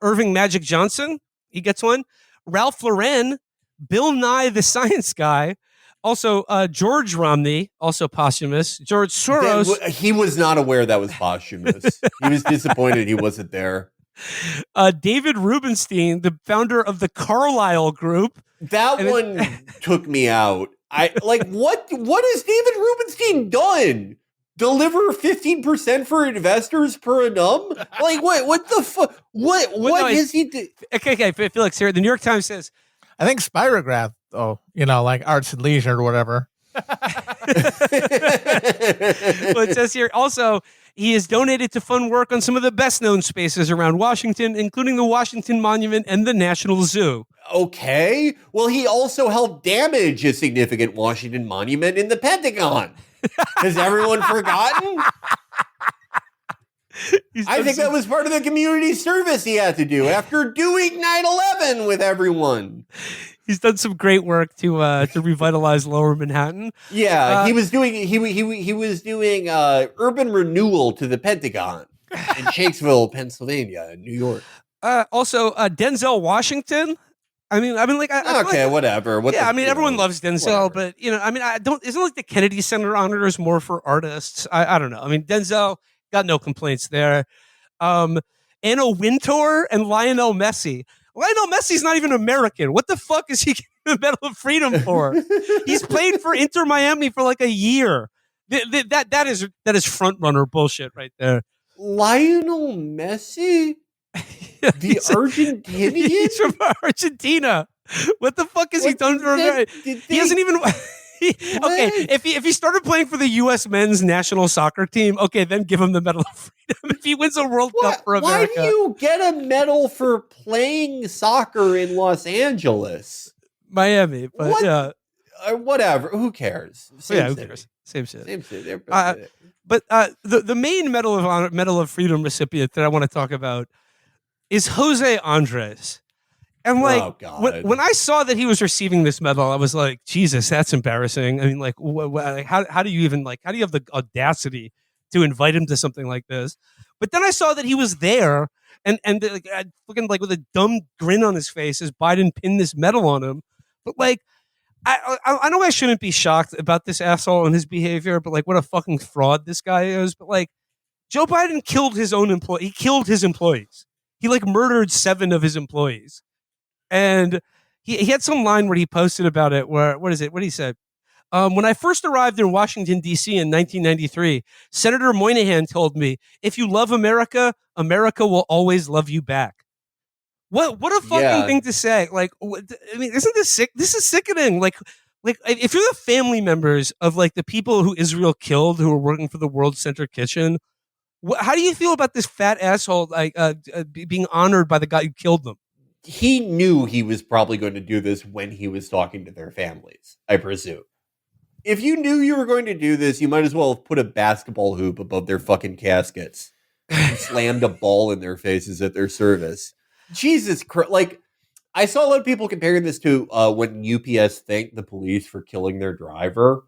Irving Magic Johnson. He gets one. Ralph Lauren, Bill Nye the Science Guy, also George Romney, also posthumous. George Soros. He was not aware that was posthumous. He was disappointed he wasn't there. David Rubenstein, the founder of the Carlyle Group. That one took me out. I like what has David Rubenstein done? Deliver 15% for investors per annum? Like what the fuck? What is he do? Okay, Felix here. The New York Times says, I think Spirograph, though, like Arts and Leisure or whatever. well, it says here also, he has donated to fund work on some of the best known spaces around Washington, including the Washington Monument and the National Zoo. Okay. Well, he also helped damage a significant Washington monument in the Pentagon. Has everyone forgotten? I think that was part of the community service he had to do after doing 9/11 with everyone. He's done some great work to revitalize Lower Manhattan. Yeah, he was doing urban renewal to the Pentagon in Shakesville, Pennsylvania, and New York. Also, Denzel Washington. I mean, like, whatever. Everyone loves Denzel, but isn't like the Kennedy Center honors more for artists? I don't know. I mean, Denzel got no complaints there. Anna Wintour and Lionel Messi. Lionel Messi's not even American. What the fuck is he getting the Medal of Freedom for? He's played for Inter Miami for like a year. That is front runner bullshit right there. Lionel Messi. The Argentinian? He's from Argentina. What the fuck has he done for America? He hasn't even. Okay, if he started playing for the U.S. men's national soccer team, okay, then give him the Medal of Freedom. If he wins a World Cup for America, why do you get a medal for playing soccer in Los Angeles, Miami? But whatever. Who cares? Who cares? Same shit. Same shit. But the main Medal of Freedom recipient that I want to talk about is Jose Andres. And like, when I saw that he was receiving this medal, I was like, Jesus, that's embarrassing. I mean, like, how do you even how do you have the audacity to invite him to something like this? But then I saw that he was there and looking like with a dumb grin on his face as Biden pinned this medal on him. But like, I know I shouldn't be shocked about this asshole and his behavior, but like, what a fucking fraud this guy is. But like, Joe Biden killed his own employee. He killed his employees. He like murdered 7 of his employees. And he had some line where he posted about it where, what he said? When I first arrived in Washington, D.C. in 1993, Senator Moynihan told me, if you love America, America will always love you back. What a fucking thing to say. Like, I mean, isn't this sick? This is sickening. Like if you're the family members of like the people who Israel killed who were working for the World Center Kitchen, how do you feel about this fat asshole being honored by the guy who killed them? He knew he was probably going to do this when he was talking to their families, I presume. If you knew you were going to do this, you might as well have put a basketball hoop above their fucking caskets and slammed a ball in their faces at their service. Jesus Christ. Like, I saw a lot of people comparing this to when UPS thanked the police for killing their driver.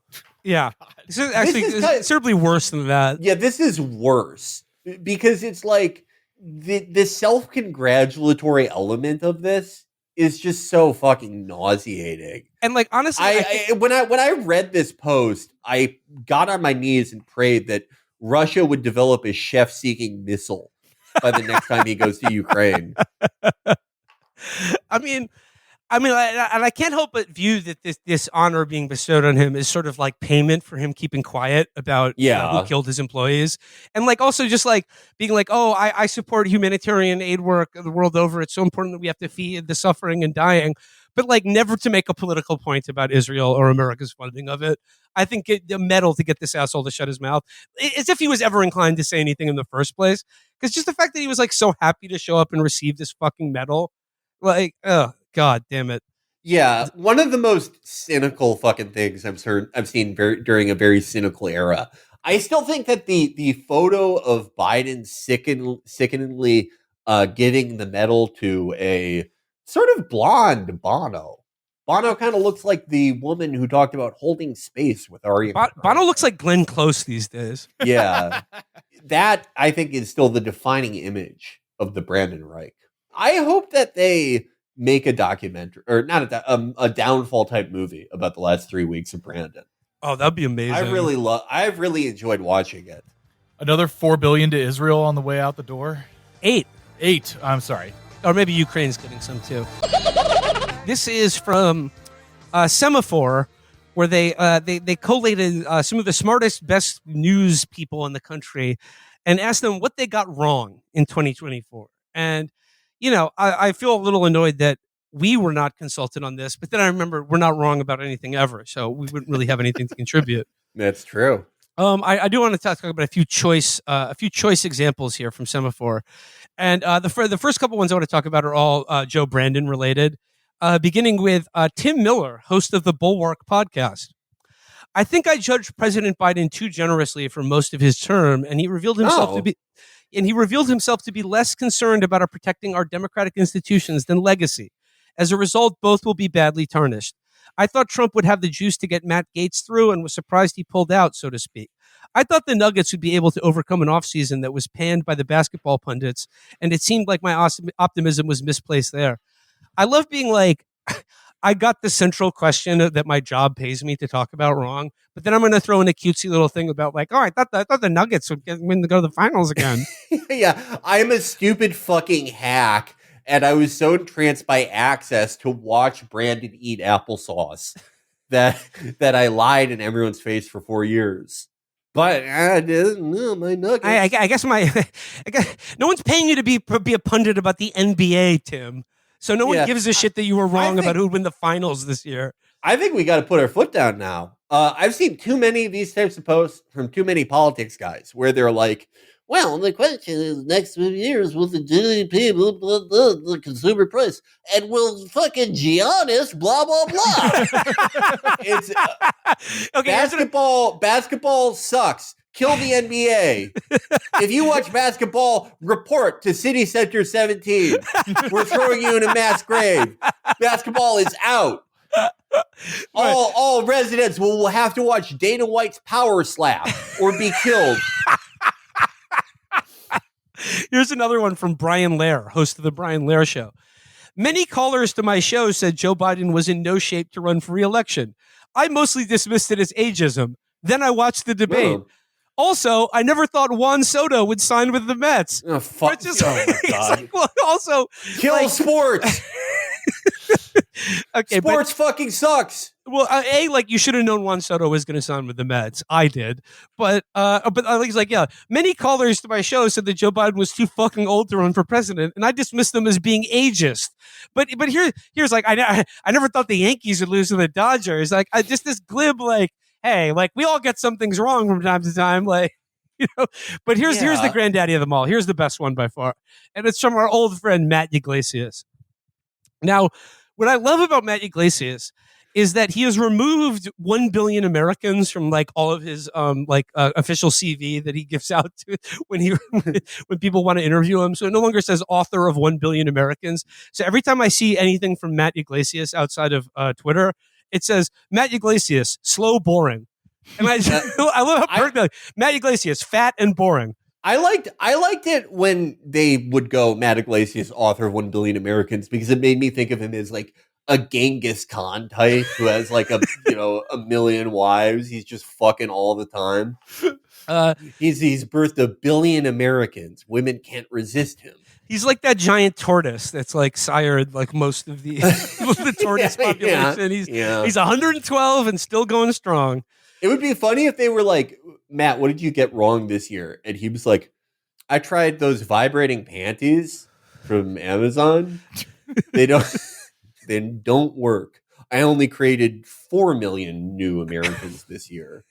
Yeah. This is actually This is kind of- considerably worse than that. Yeah, this is worse because it's like the self-congratulatory element of this is just so fucking nauseating. And like honestly, When I read this post, I got on my knees and prayed that Russia would develop a chef-seeking missile by the next time he goes to Ukraine. I mean, I can't help but view that this honor being bestowed on him is sort of like payment for him keeping quiet about who killed his employees, and like also just like being like, oh, I support humanitarian aid work the world over. It's so important that we have to feed the suffering and dying, but like never to make a political point about Israel or America's funding of it. I think the medal to get this asshole to shut his mouth, as if he was ever inclined to say anything in the first place, because just the fact that he was like so happy to show up and receive this fucking medal, like, oh. God damn it. Yeah, one of the most cynical fucking things I've seen during a very cynical era. I still think that the photo of Biden sickeningly giving the medal to a sort of blonde Bono. Bono kind of looks like the woman who talked about holding space with Ari. Bono looks like Glenn Close these days. Yeah, that I think is still the defining image of the Brandon Reich. I hope that they make a documentary, or not a downfall type movie about the last 3 weeks of Brandon. Oh, that'd be amazing. I've really enjoyed watching it. Another $4 billion to Israel on the way out the door. 8. I'm sorry. Or maybe Ukraine's getting some too. This is from Semafor, where they collated some of the smartest, best news people in the country and asked them what they got wrong in 2024. And you know, I feel a little annoyed that we were not consulted on this, but then I remember we're not wrong about anything ever, so we wouldn't really have anything to contribute. That's true. I do want to talk about a few choice examples here from Semafor, and the first couple ones I want to talk about are all Joe Brandon related, beginning with Tim Miller, host of the Bulwark podcast. I think I judged President Biden too generously for most of his term, and he revealed himself to be less concerned about protecting our democratic institutions than legacy. As a result, both will be badly tarnished. I thought Trump would have the juice to get Matt Gaetz through and was surprised he pulled out, so to speak. I thought the Nuggets would be able to overcome an offseason that was panned by the basketball pundits, and it seemed like my optimism was misplaced there. I love being like, I got the central question that my job pays me to talk about wrong, but then I'm going to throw in a cutesy little thing about like, oh, I thought the Nuggets would win to go to the finals again. Yeah, I'm a stupid fucking hack, and I was so entranced by access to watch Brandon eat applesauce that I lied in everyone's face for 4 years. But I didn't know my Nuggets. I guess no one's paying you to be a pundit about the NBA, Tim. So no one gives a shit that you were wrong about who would win the finals this year. I think we got to put our foot down now. I've seen too many of these types of posts from too many politics guys where they're like, well, the question is next few years will the GDP, blah, blah, blah, the consumer price, and will fucking Giannis, blah, blah, blah. It's okay, basketball sucks. Kill the NBA. If you watch basketball, report to City Center 17. We're throwing you in a mass grave. Basketball is out. All residents will have to watch Dana White's power slap or be killed. Here's another one from Brian Lair, host of the Brian Lair Show. Many callers to my show said Joe Biden was in no shape to run for re-election. I mostly dismissed it as ageism. Then I watched the debate. Whoa. Also, I never thought Juan Soto would sign with the Mets. Oh, fuck. My God. Like, well, also, kill sports. Okay, sports fucking sucks. Well, like you should have known Juan Soto was going to sign with the Mets. I did, but he's like, yeah. Many callers to my show said that Joe Biden was too fucking old to run for president, and I dismissed them as being ageist. But here's like, I never thought the Yankees would lose to the Dodgers. Like, just this glib, like, hey, like we all get some things wrong from time to time, like. You know, but here's the granddaddy of them all. Here's the best one by far, and it's from our old friend Matt Iglesias. Now, what I love about Matt Iglesias is that he has removed 1 billion Americans from like all of his official CV that he gives out to when people want to interview him. So it no longer says author of 1 billion Americans. So every time I see anything from Matt Iglesias outside of Twitter, it says Matt Iglesias, slow, boring. And I love how Matt Iglesias, fat and boring. I liked it when they would go Matt Iglesias, author of 1 Billion Americans, because it made me think of him as like a Genghis Khan type who has like a million wives. He's just fucking all the time. He's birthed 1 billion Americans. Women can't resist him. He's like that giant tortoise that's like sired like most of the tortoise population. He's 112 and still going strong. It would be funny if they were like, Matt, what did you get wrong this year? And he was like, I tried those vibrating panties from Amazon. They don't work. I only created 4 million new Americans this year.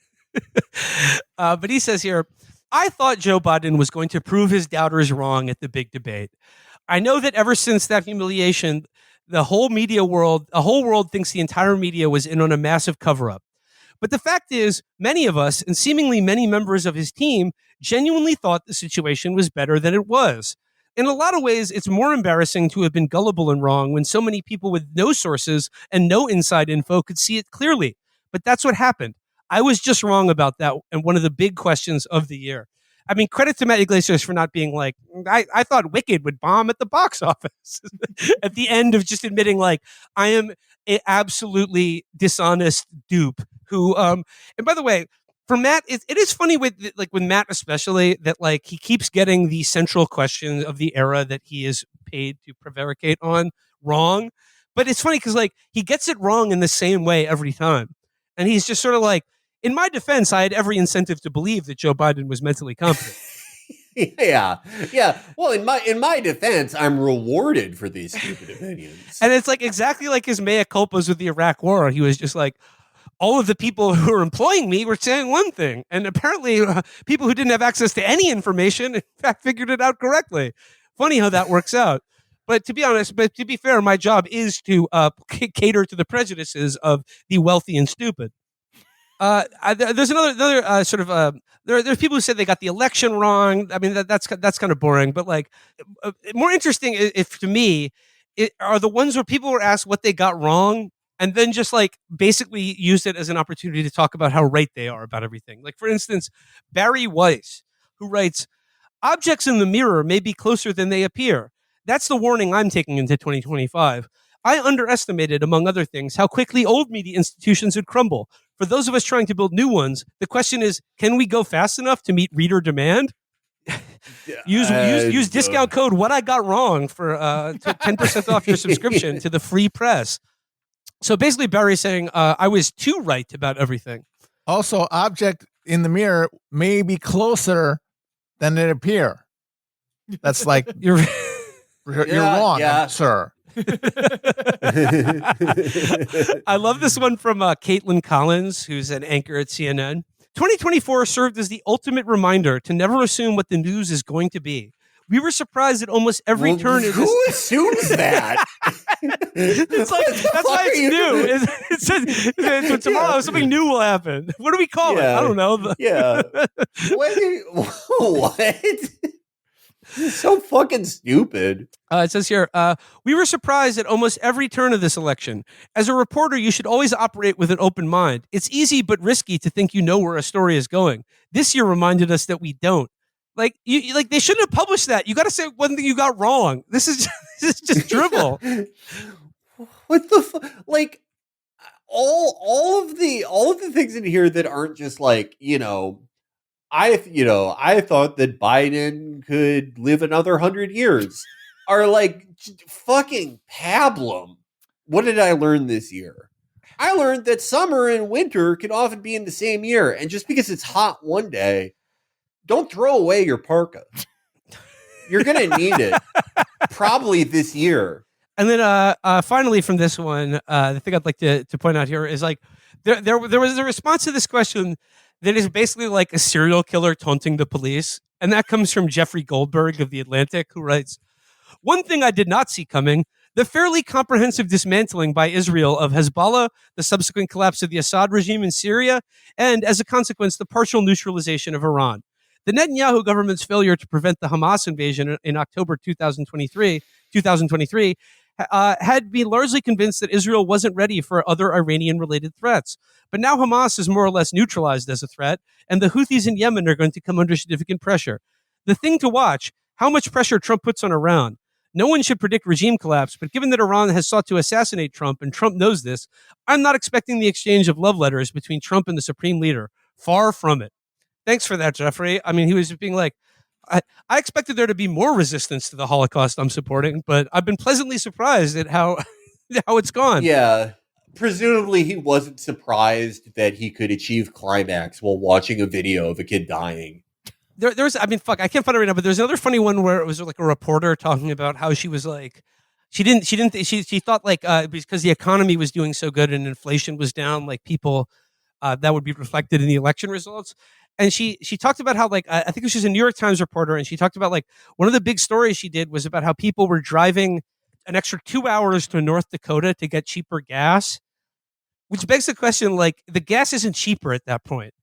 But he says here, I thought Joe Biden was going to prove his doubters wrong at the big debate. I know that ever since that humiliation, the whole world thinks the entire media was in on a massive cover-up. But the fact is, many of us, and seemingly many members of his team, genuinely thought the situation was better than it was. In a lot of ways, it's more embarrassing to have been gullible and wrong when so many people with no sources and no inside info could see it clearly. But that's what happened. I was just wrong about that, and one of the big questions of the year. I mean, credit to Matt Iglesias for not being like, I thought Wicked would bomb at the box office at the end of just admitting, like, I am an absolutely dishonest dupe who, and by the way, for Matt, it is funny with Matt especially that like he keeps getting the central question of the era that he is paid to prevaricate on wrong. But it's funny because like he gets it wrong in the same way every time. And he's just sort of like, in my defense, I had every incentive to believe that Joe Biden was mentally competent. Yeah. Well, in my defense, I'm rewarded for these stupid opinions. And it's like exactly like his mea culpas with the Iraq War. He was just like, all of the people who were employing me were saying one thing, and apparently people who didn't have access to any information, in fact, figured it out correctly. Funny how that works out. But to be fair, my job is to cater to the prejudices of the wealthy and stupid. There's another sort of there's people who said they got the election wrong. I mean that's kind of boring, but like more interesting if to me are the ones where people were asked what they got wrong and then just like basically used it as an opportunity to talk about how right they are about everything. Like for instance, Barry Weiss, who writes, "Objects in the mirror may be closer than they appear. That's the warning I'm taking into 2025. I underestimated, among other things, how quickly old media institutions would crumble. For those of us trying to build new ones, the question is, can we go fast enough to meet reader demand? Use discount code What I Got Wrong for 10% off your subscription to the free press." So basically, Barry's saying, I was too right about everything. Also, object in the mirror may be closer than it appear. That's like, you're wrong, sir. I love this one from Caitlin Collins, who's an anchor at CNN. 2024 served as the ultimate reminder to never assume what the news is going to be. We were surprised at almost every turn. Who assumes that? It's like, that's why it's new. It says tomorrow something new will happen. What do we call it? I don't know. Yeah. What? This is so fucking stupid. It says here, we were surprised at almost every turn of this election. As a reporter, you should always operate with an open mind. It's easy but risky to think you know where a story is going. This year reminded us that we don't. Like, they shouldn't have published that. You got to say one thing you got wrong. This is just dribble. What the fuck? Like, all of the things in here that aren't just like, I thought that Biden could live another 100 years are like fucking pablum. What did I learn this year? I learned that summer and winter can often be in the same year. And just because it's hot one day, don't throw away your parka. You're going to need it probably this year. And then finally from this one, the thing I'd like to point out here is like there was a response to this question that is basically like a serial killer taunting the police. And that comes from Jeffrey Goldberg of The Atlantic, who writes, "One thing I did not see coming, the fairly comprehensive dismantling by Israel of Hezbollah, the subsequent collapse of the Assad regime in Syria, and as a consequence, the partial neutralization of Iran. The Netanyahu government's failure to prevent the Hamas invasion in October 2023 had been largely convinced that Israel wasn't ready for other Iranian-related threats. But now Hamas is more or less neutralized as a threat, and the Houthis in Yemen are going to come under significant pressure. The thing to watch, how much pressure Trump puts on Iran. No one should predict regime collapse, but given that Iran has sought to assassinate Trump, and Trump knows this, I'm not expecting the exchange of love letters between Trump and the supreme leader. Far from it. Thanks for that, Jeffrey. I mean, he was being like, I expected there to be more resistance to the Holocaust I'm supporting, but I've been pleasantly surprised at how it's gone. Yeah. Presumably he wasn't surprised that he could achieve climax while watching a video of a kid dying. There's, I mean, fuck, I can't find it right now, but there's another funny one where it was like a reporter talking about how she was like, she thought like, because the economy was doing so good and inflation was down, like people, that would be reflected in the election results. And she talked about how, like, I think she was a New York Times reporter, and she talked about, like, one of the big stories she did was about how people were driving an extra 2 hours to North Dakota to get cheaper gas, which begs the question, like, the gas isn't cheaper at that point.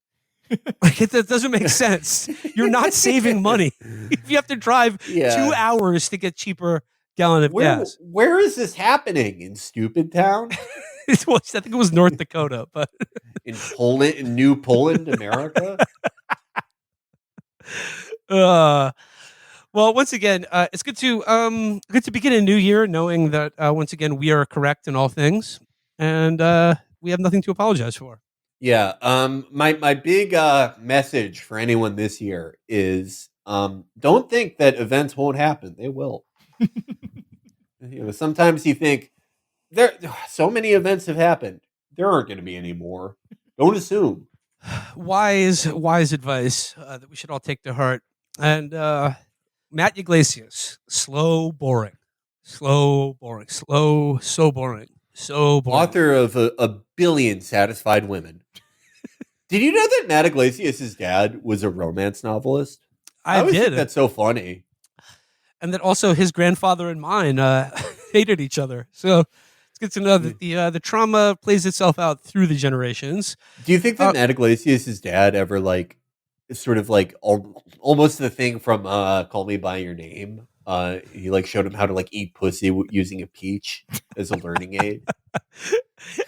Like, that doesn't make sense. You're not saving money if you have to drive 2 hours to get cheaper gallon of gas. Where is this happening? In Stupid Town? I think it was North Dakota, but in Poland, in New Poland, America. Well, once again, it's good to begin a new year knowing that once again we are correct in all things, and we have nothing to apologize for. Yeah. My big message for anyone this year is don't think that events won't happen. They will. Sometimes you think so many events have happened. There aren't going to be any more. Don't assume. Wise advice that we should all take to heart. And Matt Yglesias, so boring. Author of a billion satisfied women. Did you know that Matt Yglesias' dad was a romance novelist? I did. Think that's so funny. And that also his grandfather and mine hated each other. So it's good to know that the trauma plays itself out through the generations. Do you think that Matt Yglesias' dad ever like sort of like almost the thing from Call Me by Your Name? He like showed him how to like eat pussy using a peach as a learning aid.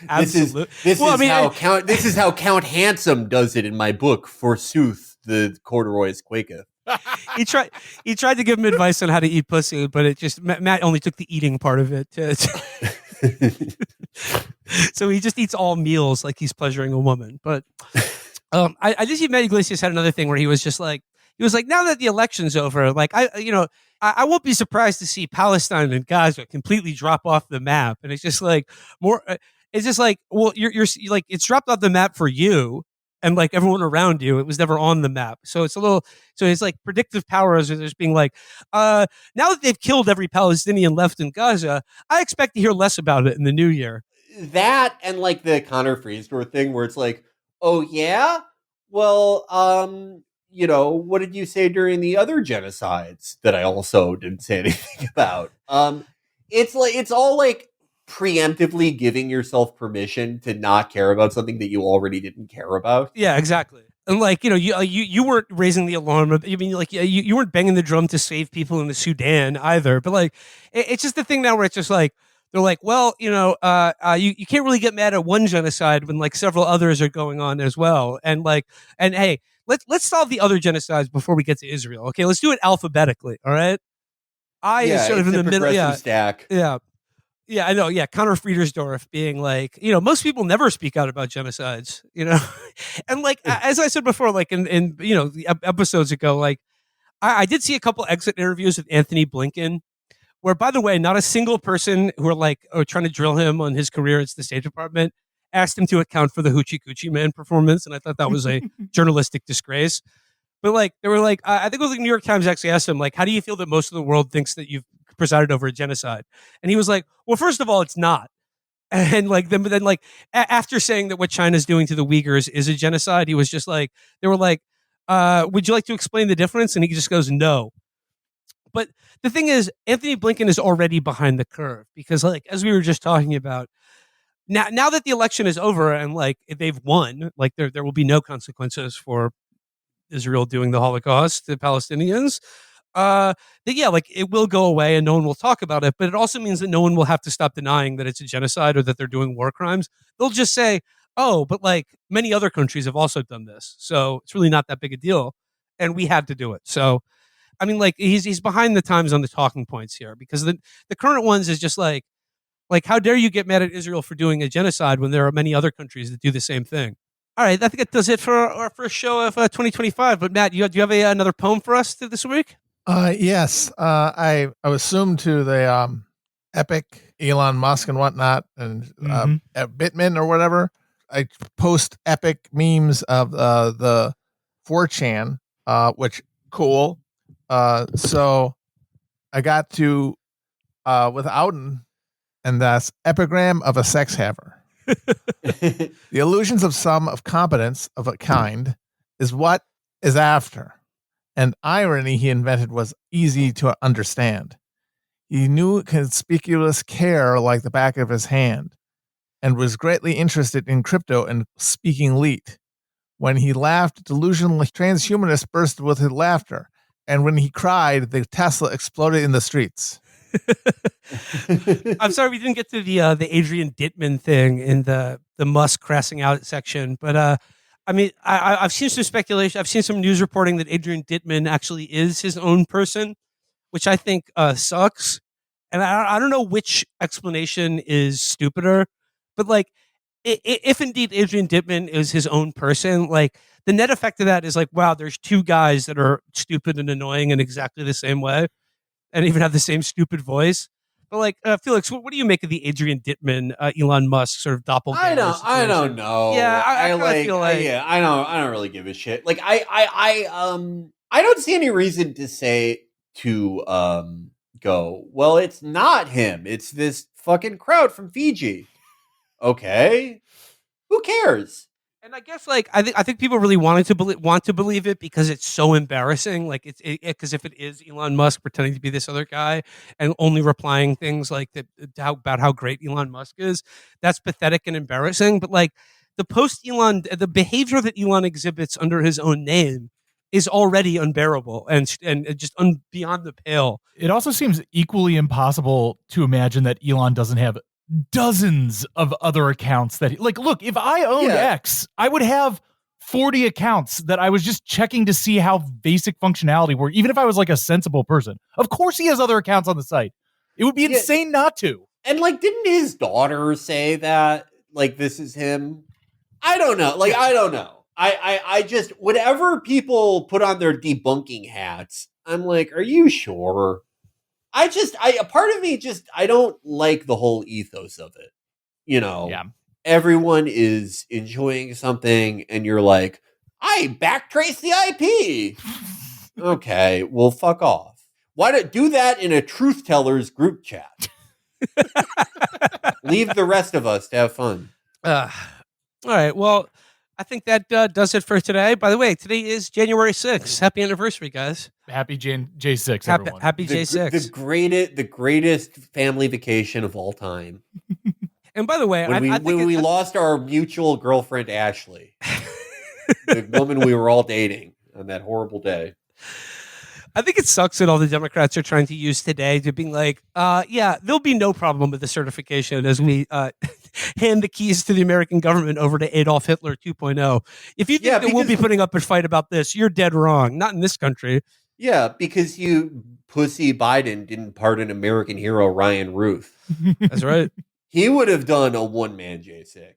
Absolutely. This is how Count Handsome does it in my book. Forsooth, the corduroys quaketh. He tried to give him advice on how to eat pussy, but it just Matt only took the eating part of it. So he just eats all meals like he's pleasuring a woman. But I just see Matt Iglesias had another thing where he was like, now that the election's over, like I won't be surprised to see Palestine and Gaza completely drop off the map. And it's just like it's just like, well, you're like, it's dropped off the map for you and like everyone around you. It was never on the map. So it's it's like predictive powers are just being like, now that they've killed every Palestinian left in Gaza, I expect to hear less about it in the new year. That and like the Connor Freestor thing where it's like, oh yeah, well, what did you say during the other genocides that I also didn't say anything about? It's all like preemptively giving yourself permission to not care about something that you already didn't care about. Yeah, exactly. And like, you weren't raising the alarm. I mean, like, you weren't banging the drum to save people in the Sudan either. But like, it's just the thing now where it's just like, they're like, well, you can't really get mad at one genocide when like several others are going on as well. And hey, let's solve the other genocides before we get to Israel. Okay, let's do it alphabetically. All right. Is sort of in the middle. Yeah, stack. Yeah, I know. Yeah, Connor Friedersdorf being like, most people never speak out about genocides, and like as I said before, like in the episodes ago, like I did see a couple exit interviews with Anthony Blinken, where, by the way, not a single person who are trying to drill him on his career at the State Department asked him to account for the Hoochie Coochie Man performance, and I thought that was a journalistic disgrace. But like they were like, I think it was like New York Times actually asked him like, how do you feel that most of the world thinks that you've presided over a genocide? And he was like, well, first of all, it's not. And like then like after saying that what China's doing to the Uyghurs is a genocide, he was just like, they were like, would you like to explain the difference? And he just goes, no. But the thing is, Anthony Blinken is already behind the curve because, like, as we were just talking about, now that the election is over and like they've won, like there will be no consequences for Israel doing the Holocaust to Palestinians. yeah, like it will go away and no one will talk about it, but it also means that no one will have to stop denying that it's a genocide or that they're doing war crimes. They'll just say, oh, but like many other countries have also done this. So it's really not that big a deal. And we had to do it. So, I mean, like he's behind the times on the talking points here because the current ones is just like, how dare you get mad at Israel for doing a genocide when there are many other countries that do the same thing? All right, I think that does it for our first show of 2025. But Matt, do you have another poem for us this week? Yes. I was assumed to the epic Elon Musk and whatnot, and at Bitman or whatever. I post epic memes of the 4chan, which cool. So I got to withouten, and that's epigram of a sex haver. The illusions of some of competence of a kind is what is after. And irony he invented was easy to understand. He knew conspicuous care like the back of his hand, and was greatly interested in crypto and speaking leet. When he laughed, delusional transhumanists burst with his laughter, and when he cried, the Tesla exploded in the streets. I'm sorry we didn't get to the Adrian Dittman thing in the Musk crashing out section, but I mean, I've seen some speculation. I've seen some news reporting that Adrian Dittman actually is his own person, which I think sucks. And I don't know which explanation is stupider, but like, if indeed Adrian Dittman is his own person, like the net effect of that is like, wow, there's two guys that are stupid and annoying in exactly the same way, and even have the same stupid voice. But like, Felix, what do you make of the Adrian Dittman, Elon Musk sort of doppelganger? I don't know. Yeah, I like, feel like, yeah, I don't really give a shit. Like, I don't see any reason to say to go, well, it's not him. It's this fucking crowd from Fiji. Okay, who cares? And I guess like I think people really want to believe it because it's so embarrassing. Like it's because if it is Elon Musk pretending to be this other guy and only replying things like that about how great Elon Musk is, that's pathetic and embarrassing. But like the behavior that Elon exhibits under his own name is already unbearable and just beyond the pale. It also seems equally impossible to imagine that Elon doesn't have dozens of other accounts that look, if I owned X, I would have 40 accounts that I was just checking to see how basic functionality worked, even if I was like a sensible person. Of course he has other accounts on the site. It would be insane not to. And like, didn't his daughter say that like this is him? I don't know. Like, I don't know. I just, whatever people put on their debunking hats, I'm like, are you sure? A part of me just, I don't like the whole ethos of it. You know, everyone is enjoying something and you're like, I backtrace the IP. Okay, well, fuck off. Why don't do that in a truth tellers group chat? Leave the rest of us to have fun. All right. Well, I think that does it for today. By the way, today is January 6th. Happy anniversary, guys. Happy J6, everyone. Happy J6. The greatest family vacation of all time. And by the way, when we lost our mutual girlfriend, Ashley, the woman we were all dating on that horrible day. I think it sucks that all the Democrats are trying to use today to being like, there'll be no problem with the certification as we hand the keys to the American government over to Adolf Hitler 2.0. If you think that we'll be putting up a fight about this, you're dead wrong. Not in this country. Yeah, because you pussy Biden didn't pardon American hero Ryan Ruth. That's right. He would have done a one-man J6.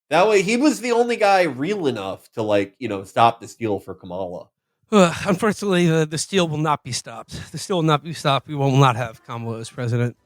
That way, he was the only guy real enough to stop the steal for Kamala. Unfortunately, the steal will not be stopped. The steal will not be stopped. We will not have Kamala as president.